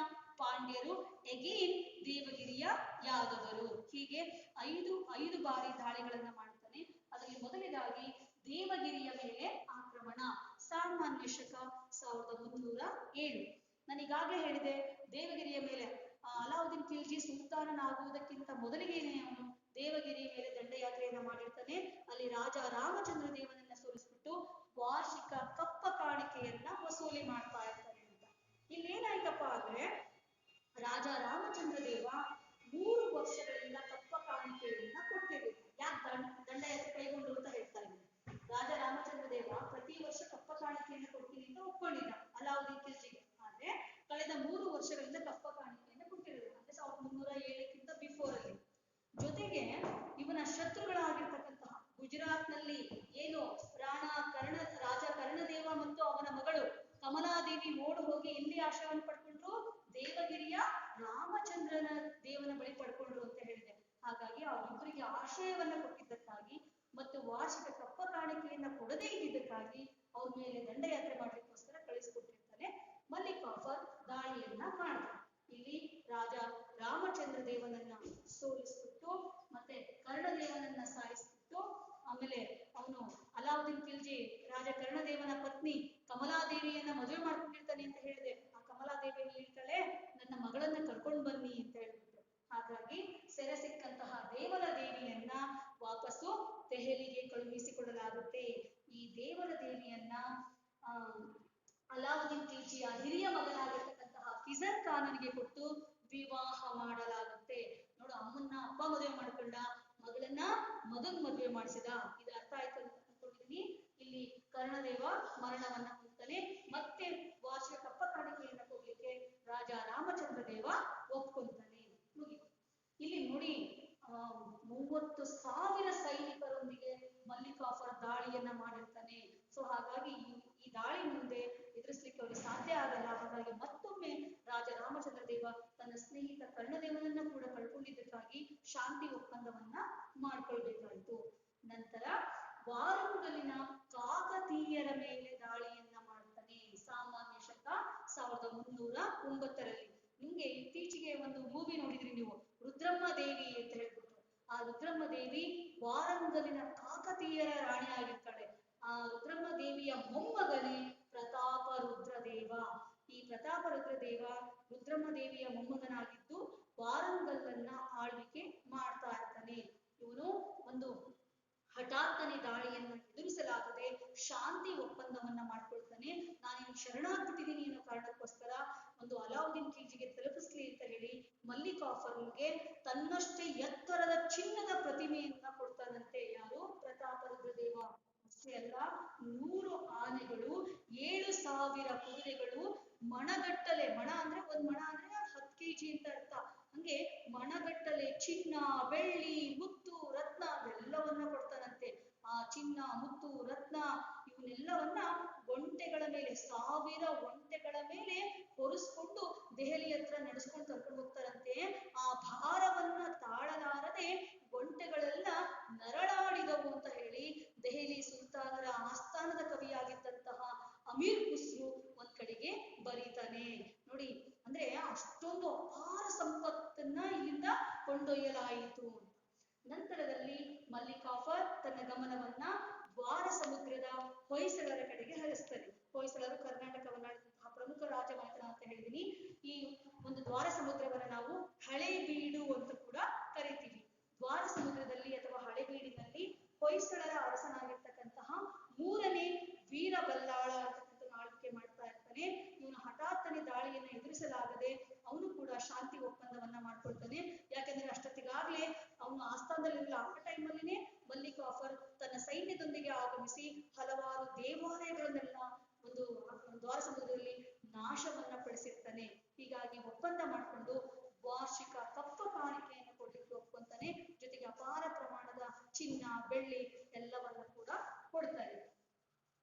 ಪಾಂಡ್ಯರು, ಎಗೇನ್ ದೇವಗಿರಿಯ ಯಾದವರು. ಹೀಗೆ 5 ಬಾರಿ ದಾಳಿಗಳನ್ನ ಮಾಡ್ತಾನೆ. ಅದರಲ್ಲಿ ಮೊದಲನೇದಾಗಿ ದೇವಗಿರಿಯ ಮೇಲೆ ಆಕ್ರಮಣ, ಸಾಮಾನ್ಯ ಶಕ 1307. ನಾನೀಗಾಗಲೇ ಹೇಳಿದೆ ದೇವಗಿರಿಯ ಮೇಲೆ ಅಲಾವುದ್ದೀನ್ ಖಿಲ್ಜಿ ಸುಲ್ತಾನನಾಗುವುದಕ್ಕಿಂತ ಮೊದಲಿಗೇನೆ ಅವನು ದೇವಗಿರಿಯ ಮೇಲೆ ದಂಡಯಾತ್ರೆಯನ್ನ ಮಾಡಿರ್ತಾನೆ. ಅಲ್ಲಿ ರಾಜ ರಾಮಚಂದ್ರ ದೇವನನ್ನ ಸೋಲಿಸ್ಬಿಟ್ಟು ವಾರ್ಷಿಕ ಕಪ್ಪ ಕಾಣಿಕೆಯನ್ನ ವಸೂಲಿ ಮಾಡ್ತಾ ಇರ್ತಾನೆ ಅಂತ. ಇಲ್ಲೇನಾಯ್ತಪ್ಪ ಅಂದ್ರೆ ರಾಜ ರಾಮಚಂದ್ರ ದೇವ 3 ವರ್ಷಗಳಿಂದ ಕಪ್ಪ ಕಾಣಿಕೆಯನ್ನ ಕೊಟ್ಟಿರ್ಬೇಕು. ಯಾಕೆ ದಂಡಯಾತ್ರೆ ಕೈಗೊಂಡು ಅಂತ ಹೇಳ್ತಾ ಇದ್ದೀನಿ. ರಾಜ ರಾಮಚಂದ್ರ ದೇವ ಪ್ರತಿ ವರ್ಷ ಕಪ್ಪ ಕಾಣಿಕೆಯನ್ನು ಕೊಡ್ತೀನಿ ಅಂತ ಒಪ್ಕೊಂಡಿದ್ದ ಅಲಾವುದ್ದೀನ್ ಖಿಲ್ಜಿಗೆ. ಆದ್ರೆ ಕಳೆದ 3 ವರ್ಷಗಳಿಂದ ಕಪ್ಪ ಕಾಣಿಕೆಯನ್ನು ಕೊಟ್ಟಿರಲಿಲ್ಲ. ಅಂದ್ರೆ 1307ಕ್ಕಿಂತ ಬಿಫೋರ್ ಅಲ್ಲಿ. ಜೊತೆಗೆ ಇವನ ಶತ್ರುಗಳಾಗಿರ್ತಕ್ಕಂತಹ ಗುಜರಾತ್ನಲ್ಲಿ ಏನು ರಾಜ ಕರ್ಣದೇವ ಮತ್ತು ಅವನ ಮಗಳು ಕಮಲಾದೇವಿ ಓಡಿ ಹೋಗಿ ಎಲ್ಲಿ ಆಶ್ರಯವನ್ನು ಪಡ್ಕೊಂಡ್ರು? ದೇವಗಿರಿಯ ರಾಮಚಂದ್ರನ ದೇವನ ಬಳಿ ಪಡ್ಕೊಂಡ್ರು ಅಂತ ಹೇಳಿದೆ. ಹಾಗಾಗಿ ಅವರಿಬ್ಬರಿಗೆ ಆಶ್ರಯವನ್ನ ಕೊಟ್ಟಿದ್ದಕ್ಕಾಗಿ ಮತ್ತು ವಾರ್ಷಿಕ ಕಪ್ಪ ಕಾಣಿಕೆಯನ್ನ ಕೊಡದೇ ಇದ್ದಿದ್ದಕ್ಕಾಗಿ ಅವ್ರ ಮೇಲೆ ದಂಡಯಾತ್ರೆ ಮಾಡ್ಲಿಕ್ಕೋಸ್ಕರ ಕಳಿಸ್ಕೊಟ್ಟಿರ್ತಾನೆ. ಮಲ್ಲಿಕ್ ಕಾಫರ್ ದಾಳಿಯನ್ನ ಮಾಡ್ತಾನೆ. ಇಲ್ಲಿ ರಾಜ ರಾಮಚಂದ್ರ ದೇವನನ್ನ ಸೋಲಿಸ್ಬಿಟ್ಟು ಮತ್ತೆ ಕರ್ಣದೇವನನ್ನ ಸಾಯಿಸ್ಬಿಟ್ಟು ಆಮೇಲೆ ಅವನು ಅಲಾವುದ್ದೀನ್ ಖಿಲ್ಜಿ ರಾಜ ಕರ್ಣದೇವನ ಪತ್ನಿ ಕಮಲಾದೇವಿಯನ್ನ ಮದುವೆ ಮಾಡ್ಕೊಂಡಿರ್ತಾನೆ ಅಂತ ಹೇಳಿದೆ. ಆ ಕಮಲಾದೇವಿ ಹೇಳ್ತಾಳೆ ನನ್ನ ಮಗಳನ್ನ ಕರ್ಕೊಂಡು ಬನ್ನಿ ಅಂತ ಹೇಳ್ಬಿಟ್ಟು. ಹಾಗಾಗಿ ಸೆರೆ ಸಿಕ್ಕಂತಹ ದೇವರ ದೇವಿಯನ್ನ ವಾಪಸ್ಸು ದೆಹಲಿಗೆ ಕಳುಹಿಸಿಕೊಡಲಾಗುತ್ತೆ. ಈ ದೇವರ ದೇವಿಯನ್ನ ಅಲಾವುದ್ದೀನ್ ಖಿಲ್ಜಿಯ ಹಿರಿಯ ಮಗನಾಗಿರ್ತಕ್ಕಂತಹ ಕಿಸರ್ ಖಾನನಿಗೆ ಕೊಟ್ಟು ವಿವಾಹ ಮಾಡಲಾಗುತ್ತೆ. ನೋಡು, ಅಮ್ಮನ್ನ ಅಪ್ಪ ಮದುವೆ ಮಾಡ್ಕೊಂಡ, ಮಗಳನ್ನ ಮಗನ್ ಮದುವೆ ಮಾಡಿಸಿದ. ಇದು ಅರ್ಥ ಆಯ್ತು ಅಂತ ಅನ್ಕೊಂಡಿದೀನಿ. ಇಲ್ಲಿ ಕರ್ಣದೇವ ಮರಣವನ್ನ ಹೊಂದ್ತಾನೆ. ಮತ್ತೆ ವಾರ್ಷಿಕ ಕಪ್ಪ ಕಾಣಿಕೆಯನ್ನ ಕೊಡ್ಲಿಕ್ಕೆ ರಾಜ ರಾಮಚಂದ್ರ ದೇವ ಒಪ್ಕೊಂತಾನೆ. ಮುಗೀತು. ಇಲ್ಲಿ ನೋಡಿ, 30,000 ಸೈನಿಕರೊಂದಿಗೆ ಮಲ್ಲಿಕಾಫರ್ ದಾಳಿಯನ್ನ ಮಾಡಿರ್ತಾನೆ. ಸೊ ಹಾಗಾಗಿ ಈ ದಾಳಿ ಮುಂದೆ ಎದುರಿಸಲಿಕ್ಕೆ ಅವರಿಗೆ ಸಾಧ್ಯ ಆಗಲ್ಲ. ಹಾಗಾಗಿ ಮತ್ತೊಮ್ಮೆ ರಾಜ ರಾಮಚಂದ್ರ ದೇವ ತನ್ನ ಸ್ನೇಹಿತ ಕರ್ಣದೇವನನ್ನ ಕೂಡ ಕಳ್ಕೊಂಡಿದ್ದಕ್ಕಾಗಿ ಶಾಂತಿ ಒಪ್ಪಂದವನ್ನ ಮಾಡ್ಕೊಳ್ಬೇಕಾಯಿತು. ನಂತರ ವಾರಂಗಲಿನ ಕಾಕತೀಯರ ಮೇಲೆ ದಾಳಿಯನ್ನ ಮಾಡ್ತಾನೆ. ಸಾಮಾನ್ಯ ಶಕ 1309ರಲ್ಲಿ. ನಿಮ್ಗೆ ಇತ್ತೀಚೆಗೆ ಒಂದು ಮೂವಿ ನೋಡಿದ್ರಿ ನೀವು, ರುದ್ರಮ್ಮ ದೇವಿ ಅಂತ ಹೇಳ್ಬಿಟ್ಟು. ಆ ರುದ್ರಮ್ಮ ದೇವಿ ವಾರಂಗಲಿನ ಕಾಕತೀಯರ ರಾಣಿ ಆಗಿರ್ತಾಳೆ. ಆ ರುದ್ರಮ್ಮ ದೇವಿಯ ಮೊಮ್ಮಗನೇ ಪ್ರತಾಪ ರುದ್ರದೇವ. ಈ ಪ್ರತಾಪ ರುದ್ರದೇವ ರುದ್ರಮ್ಮ ದೇವಿಯ ಮೊಮ್ಮಗನಾಗಿದ್ದು ವಾರಂಗಲ್ಲನ್ನ ಆಳ್ವಿಕೆ ಮಾಡ್ತಾ ಇರ್ತಾನೆ. ಇವನು ಒಂದು ಹಠಾತ್ತನೆ ದಾಳಿಯನ್ನು ಎದುರಿಸಲಾಗದೆ ಶಾಂತಿ ಒಪ್ಪಂದವನ್ನ ಮಾಡ್ಕೊಳ್ತಾನೆ. ನಾನೇನು ಶರಣಾಗ್ಬಿಟ್ಟಿದ್ದೀನಿ ಅನ್ನೋ ಕಾರಣಕ್ಕೋಸ್ಕರ ಒಂದು ಅಲಾವುದ್ದೀನ್ ಖಿಲ್ಜಿಗೆ ತಲುಪಿಸ್ಲಿ ಅಂತ ಹೇಳಿ ಮಲ್ಲಿಕಾಫರ್ಗೆ ತನ್ನಷ್ಟೇ ಎತ್ತರದ ಚಿನ್ನದ ಪ್ರತಿಮೆಯನ್ನ ಕೊಡ್ತಾನಂತೆ. ಯಾರು? ಪ್ರತಾಪ ರುದ್ರದೇವ. ಅಷ್ಟೇ ಅಲ್ಲ, 100 ಆನೆಗಳು, 7,000 ಕುದುರೆಗಳು, ಮಣಗಟ್ಟಲೆ, ಮಣ ಅಂದ್ರೆ ಒಂದ್ ಮಣ ಅಂದ್ರೆ 10 kg ಅಂತ ಅರ್ಥ. ಹಂಗೆ ಮಣಗಟ್ಟಲೆ ಚಿನ್ನ, ಬೆಳ್ಳಿ, ಮುತ್ತು, ರತ್ನ ಎಲ್ಲವನ್ನ ಕೊಡ್ತಾನಂತೆ. ಆ ಚಿನ್ನ, ಮುತ್ತು, ರತ್ನ ಇವನ್ನೆಲ್ಲವನ್ನ ಒಂಟೆಗಳ ಮೇಲೆ, 1000 ಒಂಟೆಗಳ ಮೇಲೆ ಹೊರಿಸ್ಕೊಂಡು ದೆಹಲಿ ಹತ್ರ ನಡೆಸ್ಕೊಂಡು ಕರ್ಕೊಂಡು ಹೋಗ್ತಾರಂತೆ. ಆ ಭಾರವನ್ನ ತಾಳಲಾರದೆ ಒಂಟೆಗಳೆಲ್ಲ ನರಳಾಡಿದವು ಅಂತ ಹೇಳಿ ದೆಹಲಿ ಸುಲ್ತಾನರ ಆಸ್ಥಾನದ ಕವಿಯಾಗಿದ್ದಂತಹ ಅಮೀರ್ ಖುಸ್ರು ಒಂದ್ ಕಡೆಗೆ ಬರೀತಾನೆ. ನೋಡಿ, ಅಂದ್ರೆ ಅಷ್ಟೊಂದು ಅಪಾರ ಸಂಪತ್ತನ್ನ ಇಲ್ಲಿಂದ ಕೊಂಡೊಯ್ಯಲಾಯಿತು. ನಂತರದಲ್ಲಿ ಮಲ್ಲಿಕಾಫರ್ ತನ್ನ ಗಮನವನ್ನ ದ್ವಾರ ಸಮುದ್ರದ ಹೊಯ್ಸಳರ ಕಡೆಗೆ ಹರಿಸ್ತಾನೆ. ಹೊಯ್ಸಳರು ಕರ್ನಾಟಕವನ್ನ ಆಳಿದಂತಹ ಪ್ರಮುಖ ರಾಜಮನೆತನ ಅಂತ ಹೇಳಿದೀನಿ. ಈ ಒಂದು ದ್ವಾರ ಸಮುದ್ರವನ್ನ ನಾವು ಹಳೇಬೀಡು ಅಂತ ಕೂಡ ಕರಿತೀವಿ. ದ್ವಾರ ಸಮುದ್ರದಲ್ಲಿ ಅಥವಾ ಹಳೇಬೀಡಿನಲ್ಲಿ ಹೊಯ್ಸಳರ ಅರಸನಾಗಿರ್ತಕ್ಕಂತಹ 3ನೇ ವೀರಬಲ್ಲಾಳ ಅಂತಕ್ಕಂಥ ಆಳ್ವಿಕೆ ಮಾಡ್ತಾ ಇರ್ತಾನೆ. ಇವನು ಹಠಾತ್ತನೆ ದಾಳಿಯನ್ನ ಎದುರಿಸಲಾಗದೆ ಅವನು ಕೂಡ ಶಾಂತಿ ಒಪ್ಪಂದವನ್ನ ಮಾಡ್ಕೊಳ್ತಾನೆ. ಯಾಕಂದ್ರೆ ಅಷ್ಟೊತ್ತಿಗಾಗ್ಲೇ ಅವನು ಆಸ್ಥಾನದಲ್ಲಿರಲಿಲ್ಲ. ಆ ಟೈಮಲ್ಲಿನೇ ಮಲ್ಲಿಕಾಫರ್ ತನ್ನ ಸೈನ್ಯದೊಂದಿಗೆ ಆಗಮಿಸಿ ಹಲವಾರು ದೇವಾಲಯಗಳನ್ನೆಲ್ಲ ಒಂದು ದ್ವಾರ ಸಮುದ್ರದಲ್ಲಿ ನಾಶವನ್ನ ಪಡಿಸಿರ್ತಾನೆ. ಹೀಗಾಗಿ ಒಪ್ಪಂದ ಮಾಡಿಕೊಂಡು ವಾರ್ಷಿಕ ಕಪ್ಪ ಕಾಣಿಕೆಯನ್ನು ಕೊಡ್ಲಿಕ್ಕೆ ಒಪ್ಕೊಂತಾನೆ. ಜೊತೆಗೆ ಅಪಾರ ಪ್ರಮಾಣದ ಚಿನ್ನ, ಬೆಳ್ಳಿ ಎಲ್ಲವನ್ನ ಕೂಡ ಕೊಡ್ತಾರೆ.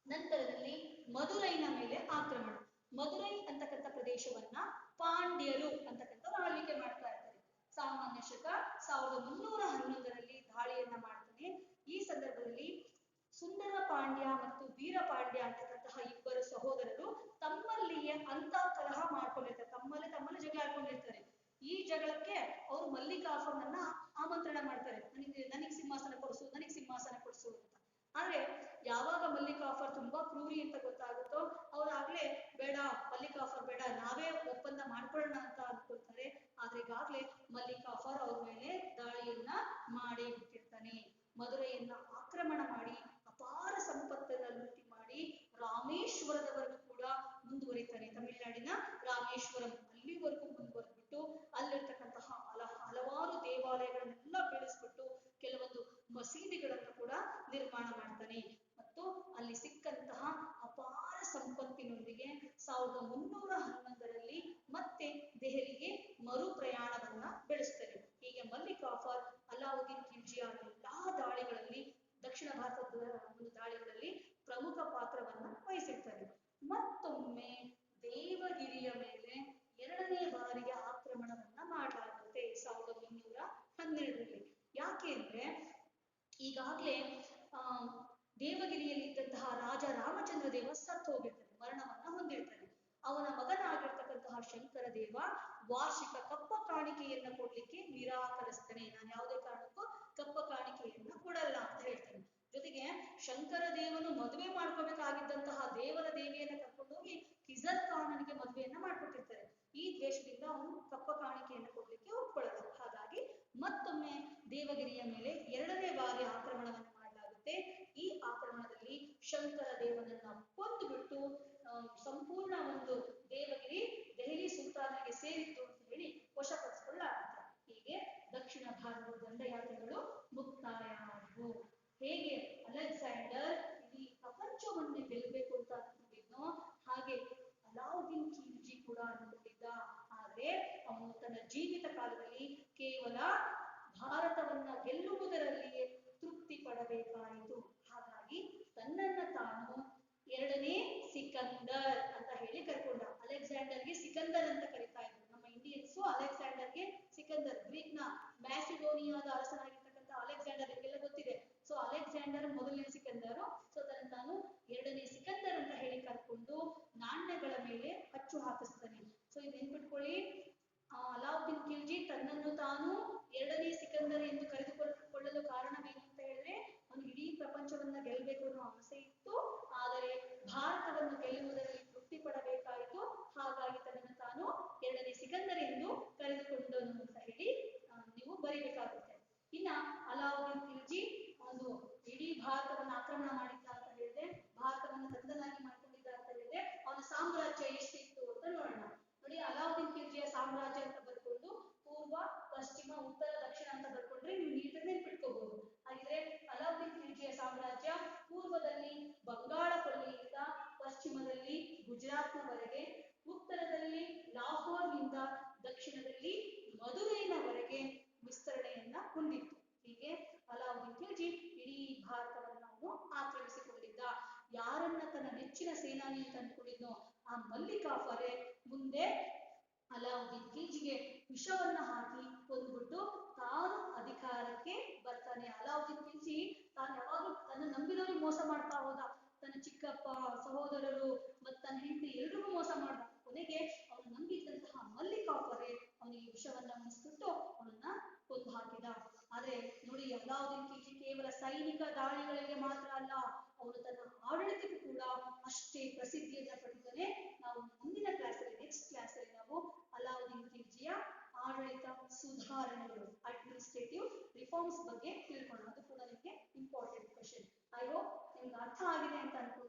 ನಂತರದಲ್ಲಿ ಮಧುರೈನ ಮೇಲೆ ಆಕ್ರಮಣ. ಮಧುರೈ ಅಂತಕ್ಕಂಥ ಪ್ರದೇಶವನ್ನ ಪಾಂಡ್ಯರು ಅಂತಕ್ಕಂಥವ್ರು ಆಳ್ವಿಕೆ ಮಾಡ್ತಾ ಇರ್ತಾರೆ. ಸಾಮಾನ್ಯ ಶಕ 1311ರಲ್ಲಿ ದಾಳಿಯನ್ನ ಮಾಡ್ತಾನೆ. ಈ ಸಂದರ್ಭದಲ್ಲಿ ಸುಂದರ ಪಾಂಡ್ಯ ಮತ್ತು ವೀರ ಪಾಂಡ್ಯ ಅಂತಕ್ಕಂತಹ ಇಬ್ಬರು ಸಹೋದರರು ತಮ್ಮಲ್ಲಿಯೇ ಅಂತ ಕಲಹ ಮಾಡ್ಕೊಂಡಿರ್ತಾರೆ. ತಮ್ಮಲ್ಲಿ ಜಗಳ ಆಡ್ಕೊಂಡಿರ್ತಾರೆ. ಈ ಜಗಳಕ್ಕೆ ಅವರು ಮಲ್ಲಿಕಾಫರ್ನನ್ನ ಆಮಂತ್ರಣ ಮಾಡ್ತಾರೆ. ನನಗೆ ಸಿಂಹಾಸನ ಕೊಡಿಸು ಅಂತ. ಆದ್ರೆ ಯಾವಾಗ ಮಲ್ಲಿಕಾಫರ್ ತುಂಬಾ ಕ್ರೂರಿ ಅಂತ ಗೊತ್ತಾಗುತ್ತೋ ಅವ್ರಾಗ್ಲೇ ಬೇಡ, ಮಲ್ಲಿಕಾಫರ್ ಬೇಡ, ನಾವೇ ಒಪ್ಪಂದ ಮಾಡ್ಕೊಳ್ಳೋಣ ಅಂತ ಅನ್ಕೊಳ್ತಾರೆ. ಆದ್ರೆ ಈಗಾಗ್ಲೇ ಮಲ್ಲಿಕಾಫರ್ ಅವ್ರ ಮೇಲೆ ದಾಳಿಯನ್ನ ಮಾಡಿ ಬಿಟ್ಟಿರ್ತಾನೆ. ಮಧುರೆಯನ್ನ ಆಕ್ರಮಣ ಮಾಡಿ ಅಪಾರ ಸಂಪತ್ತನ್ನ ಲೂಟಿ ಮಾಡಿ ರಾಮೇಶ್ವರದವರೆಗೂ ಕೂಡ ಮುಂದುವರಿತಾನೆ. ತಮಿಳುನಾಡಿನ ರಾಮೇಶ್ವರಂ ಅಲ್ಲಿವರೆಗೂ ಮುಂದುವರೆದ್ಬಿಟ್ಟು ಅಲ್ಲಿರ್ತಕ್ಕಂತಹ ಹಲವಾರು ದೇವಾಲಯಗಳನ್ನೆಲ್ಲ ಬೆಳೆಸ್ಬಿಟ್ಟು ಕೆಲವೊಂದು ಮಸೀದಿಗಳನ್ನು ಕೂಡ ನಿರ್ಮಾಣ ಮಾಡ್ತಾನೆ. ಮತ್ತು ಅಲ್ಲಿ ಸಿಕ್ಕಂತಹ ಅಪಾರ ಸಂಪತ್ತಿನೊಂದಿಗೆ 1311ರಲ್ಲಿ ಮತ್ತೆ ದೆಹಲಿಗೆ ಮರು ಪ್ರಯಾಣವನ್ನ ಬೆಳೆಸ್ತಾನೆ. ಹೀಗೆ ಮಲ್ಲಿಕಾಫರ್ ಅಲಾವುದ್ದೀನ್ ಖಿಲ್ಜಿಯ ಎಲ್ಲಾ ದಾಳಿಗಳಲ್ಲಿ, ದಕ್ಷಿಣ ಭಾರತದ ಒಂದು ದಾಳಿಗಳಲ್ಲಿ ಪ್ರಮುಖ ಪಾತ್ರವನ್ನ ವಹಿಸಿರ್ತಾರೆ. ಮತ್ತೊಮ್ಮೆ ದೇವಗಿರಿಯ ಮೇಲೆ 2ನೇ ಬಾರಿಗೆ ಆಕ್ರಮಣವನ್ನ ಮಾಡಲಾಗುತ್ತೆ 1912ರಲ್ಲಿ. ಯಾಕೆ ಅಂದ್ರೆ ಈಗಾಗ್ಲೇ ದೇವಗಿರಿಯಲ್ಲಿದ್ದಂತಹ ರಾಜ ರಾಮಚಂದ್ರ ದೇವ ಸತ್ತು ಹೋಗಿರ್ತಾನೆ, ಮರಣವನ್ನ ಹೊಂದಿರ್ತಾನೆ. ಅವನ ಮಗನಾಗಿರ್ತಕ್ಕಂತಹ ಶಂಕರ ದೇವ ವಾರ್ಷಿಕ ಕಪ್ಪ ಕಾಣಿಕೆಯನ್ನ ಕೊಡ್ಲಿಕ್ಕೆ ನಿರಾಕರಿಸ್ತಾನೆ. ನಾನು ಯಾವುದೇ ಕಾರಣಕ್ಕೂ ಕಪ್ಪ ಕಾಣಿಕೆಯನ್ನ ಕೊಡಲ್ಲ ಅಂತ ಹೇಳ್ತಾನೆ. ಜೊತೆಗೆ ಶಂಕರ ದೇವನು ಮದುವೆ ಮಾಡ್ಕೋಬೇಕಾಗಿದ್ದಂತಹ ದೇವರ ದೇವಿಯನ್ನ ಕರ್ಕೊಂಡೋಗಿ ಕಿಜರ್ ಖಾನನಿಗೆ ಮದುವೆಯನ್ನ ಮಾಡ್ಕೊಟ್ಟಿರ್ತಾರೆ. ಈ ದ್ವೇಷದಿಂದ ಅವನು ಕಪ್ಪ ಕಾಣಿಕೆಯನ್ನು ಕೊಡ್ಲಿಕ್ಕೆ ಒಪ್ಕೊಳ್ಳಲ್ಲ. ಹಾಗಾಗಿ ಮತ್ತೊಮ್ಮೆ ದೇವಗಿರಿಯ ಮೇಲೆ 2ನೇ ಬಾರಿ ಆಕ್ರಮಣವನ್ನು ಮಾಡಲಾಗುತ್ತೆ. ಈ ಆಕ್ರಮಣದಲ್ಲಿ ಶಂಕರ ದೇವನನ್ನ ಕೊಂದುಬಿಟ್ಟು ಸಂಪೂರ್ಣ ಒಂದು ದೇವಗಿರಿ ದೆಹಲಿ ಸುಲ್ತಾನರಿಗೆ ಸೇರಿತ್ತು ಅಂತ ಹೇಳಿ ವಶಪಡಿಸಿಕೊಳ್ಳಲಾಗುತ್ತೆ. ಕೂಡ ಅನ್ಕೊಂಡಿದ್ದ. ಆದ್ರೆ ಅವನು ತನ್ನ ಜೀವಿತ ಕಾಲದಲ್ಲಿ ಕೇವಲ ಭಾರತವನ್ನ ಗೆಲ್ಲುವುದರಲ್ಲಿಯೇ ತೃಪ್ತಿ ಪಡಬೇಕಾಯಿತು. ಹಾಗಾಗಿ ತನ್ನನ್ನ ತಾನು ಎರಡನೇ ಸಿಕಂದರ್ ಅಂತ ಹೇಳಿ ಕರ್ಕೊಂಡ. ಅಲೆಕ್ಸಾಂಡರ್ಗೆ ಸಿಕಂದರ್ ಅಂತ ಕರೀತಾ ಇದ್ರು ನಮ್ಮ ಇಂಡಿಯನ್ಸು. ಅಲೆಕ್ಸಾಂಡರ್ಗೆ ಸಿಕಂದರ್, ಗ್ರೀಕ್ ನ ಮ್ಯಾಸಿಡೋನಿಯಾದ ಅರಸನಾಗಿರ್ತಕ್ಕಂಥ ಅಲೆಕ್ಸಾಂಡರ್ ನಿಮಗೆಲ್ಲ ಗೊತ್ತಿದೆ. ಸೊ ಅಲೆಕ್ಸಾಂಡರ್ ಮೊದಲನೇ ಸಿಕಂದರ್. ಸೊ ತನ್ನ ತಾನು ಎರಡನೇ ಸಿಕಂದರ್ ಅಂತ ಹೇಳಿ ಕರ್ಕೊಂಡು ನಾಣ್ಯಗಳ ಮೇಲೆ ಅಚ್ಚು ಹಾಕಿಸ್ತಾನೆ. ಸೊ ಇದು ನೆನ್ಪಿಟ್ಕೊಳ್ಳಿ. ಅಲಾವುದ್ದೀನ್ ಖಿಲ್ಜಿ ತನ್ನನ್ನು ತಾನು ಎರಡನೇ ಸಿಕಂದರ್ ಎಂದು ಕರೆದುಕೊಳ್ಳಲು ಕಾರಣವೇನು ಅಂತ ಹೇಳಿದ್ರೆ ಅವನು ಇಡೀ ಪ್ರಪಂಚವನ್ನ ಗೆಲ್ಲಬೇಕು ಅನ್ನೋ ಆಸೆ ಇತ್ತು. ಆದರೆ ಭಾರತವನ್ನು ಗೆಲ್ಲುವುದರಲ್ಲಿ ತೃಪ್ತಿ ಪಡಬೇಕಾಯಿತು. ಹಾಗಾಗಿ ತನ್ನನ್ನು ತಾನು ಎರಡನೇ ಸಿಕಂದರ್ ಎಂದು ಕರೆದುಕೊಂಡನು ಅಂತ ಹೇಳಿ ನೀವು ಬರೀಬೇಕಾಗುತ್ತೆ. ಇನ್ನ ಅಲಾವುದ್ದೀನ್ ಖಿಲ್ಜಿ ಒಂದು ಇಡೀ ಭಾರತವನ್ನು ಆಕ್ರಮಣ ಮಾಡಿದ್ದ ಅಂತ ಹೇಳಿದ್ರೆ, ಭಾರತವನ್ನು ತನ್ನದಾಗಿ ಮಾಡಿಕೊಂಡಿದ್ದ ಅಂತ ಹೇಳಿದ್ರೆ ಅವನ ಸಾಮ್ರಾಜ್ಯ ಎಷ್ಟಿತ್ತು ಅಂತ ನೋಡೋಣ. ನೋಡಿ, ಅಲಾವುದ್ದೀನ್ ಖಿಲ್ಜಿಯ ಸಾಮ್ರಾಜ್ಯ ಅಂತ ಬರ್ಕೊಂಡು ಪೂರ್ವ, ಪಶ್ಚಿಮ, ಉತ್ತರ, ದಕ್ಷಿಣ ಅಂತ ಬರ್ಕೊಂಡ್ರೆ ನೀವು ನೀಟಾಗಿ ನೆನ್ಪಿಟ್ಕೋಬಹುದು. ಹಾಗಿದ್ರೆ ಅಲಾವುದ್ದೀನ್ ಖಿಲ್ಜಿಯ ಸಾಮ್ರಾಜ್ಯ ಪೂರ್ವದಲ್ಲಿ ಬಂಗಾಳ ಕೊಲ್ಲಿಯಿಂದ ಪಶ್ಚಿಮದಲ್ಲಿ ಗುಜರಾತ್ನವರೆಗೆ, ಉತ್ತರದಲ್ಲಿ ಲಾಹೋರ್ನಿಂದ ದಕ್ಷಿಣದಲ್ಲಿ ಮಧುರೈನವರೆಗೆ ವಿಸ್ತರಣೆಯನ್ನ ಹೊಂದಿತ್ತು. ಹೀಗೆ ಅಲಾವುದ್ದೀನ್ ಖಿಲ್ಜಿ ಇಡೀ ಭಾರತವನ್ನು ಅವನು ಆಕ್ರಮಿಸಿಕೊಂಡಿದ್ದ. ಯಾರನ್ನ ತನ್ನ ನೆಚ್ಚಿನ ಸೇನಾನಿ ಅಂತ ಅನ್ಕೊಂಡಿದ್ನೋ ಆ ಮಲ್ಲಿಕ್ ಕಾಫರ್ ಮುಂದೆ ಅಲಾವುದ್ದೀನ್ ಖಿಲ್ಜಿಗೆ ವಿಷವನ್ನ ಹಾಕಿ ಕೊಂದ್ಬಿಟ್ಟು ತಾನು ಅಧಿಕಾರಕ್ಕೆ ಬರ್ತಾನೆ. ಅಲಾವುದ್ದೀನ್ ಖಿಲ್ಜಿ ತಾನು ಯಾವಾಗಲೂ ತನ್ನ ನಂಬಿದವರಿಗೆ ಮೋಸ ಮಾಡ್ತಾ ಹೋದ. ತನ್ನ ಚಿಕ್ಕಪ್ಪ, ಸಹೋದರರು ಮತ್ತು ತನ್ನ ಹೆಂಡತಿ ಎಲ್ರಿಗೂ ಮೋಸ ಮಾಡ್ದ. ಕೊನೆಗೆ ಅವನು ನಂಬಿದ್ದಂತಹ ಮಲ್ಲಿಕ್ ಕಾಫರ್ ಅವನಿಗೆ ವಿಷವನ್ನ ಮುನ್ಸ್ಬಿಟ್ಟು ಅವನನ್ನ ಕೊಂದು ಹಾಕಿದ. ಆದ್ರೆ ನೋಡಿ, ಅಲಾವುದ್ದೀನ್ ಖಿಲ್ಜಿ ಕೇವಲ ಸೈನಿಕ ದಾಳಿಗಳಿಗೆ ಮಾತ್ರ ಅಲ್ಲ, ಅವನು ತನ್ನ ಆಡಳಿತಕ್ಕೂ ಕೂಡ ಅಷ್ಟೇ ಪ್ರಸಿದ್ಧಿಯನ್ನ ಪಡೆದಿದ್ದಾನೆ. ನಾವು ಮುಂದಿನ ಕ್ಲಾಸಲ್ಲಿ, ನೆಕ್ಸ್ಟ್ ಕ್ಲಾಸಲ್ಲಿ ನಾವು ಅಲಾವುದ್ದೀನ್ ಖಿಲ್ಜಿಯ ಆಡಳಿತ ಸುಧಾರಣೆಗಳು, ಅಡ್ಮಿನಿಸ್ಟ್ರೇಟಿವ್ ರಿಫಾರ್ಮ್ಸ್ ಬಗ್ಗೆ ತಿಳ್ಕೊಳ್ಳೋಣ. ಅದು ಕೂಡ ನಿಮಗೆ ಇಂಪಾರ್ಟೆಂಟ್ ಕ್ವೆಶ್ಚನ್. ಐ ಹೋಪ್ ನಿಮ್ಗೆ ಅರ್ಥ ಆಗಿದೆ ಅಂತ ಅನ್ಕೊಂಡು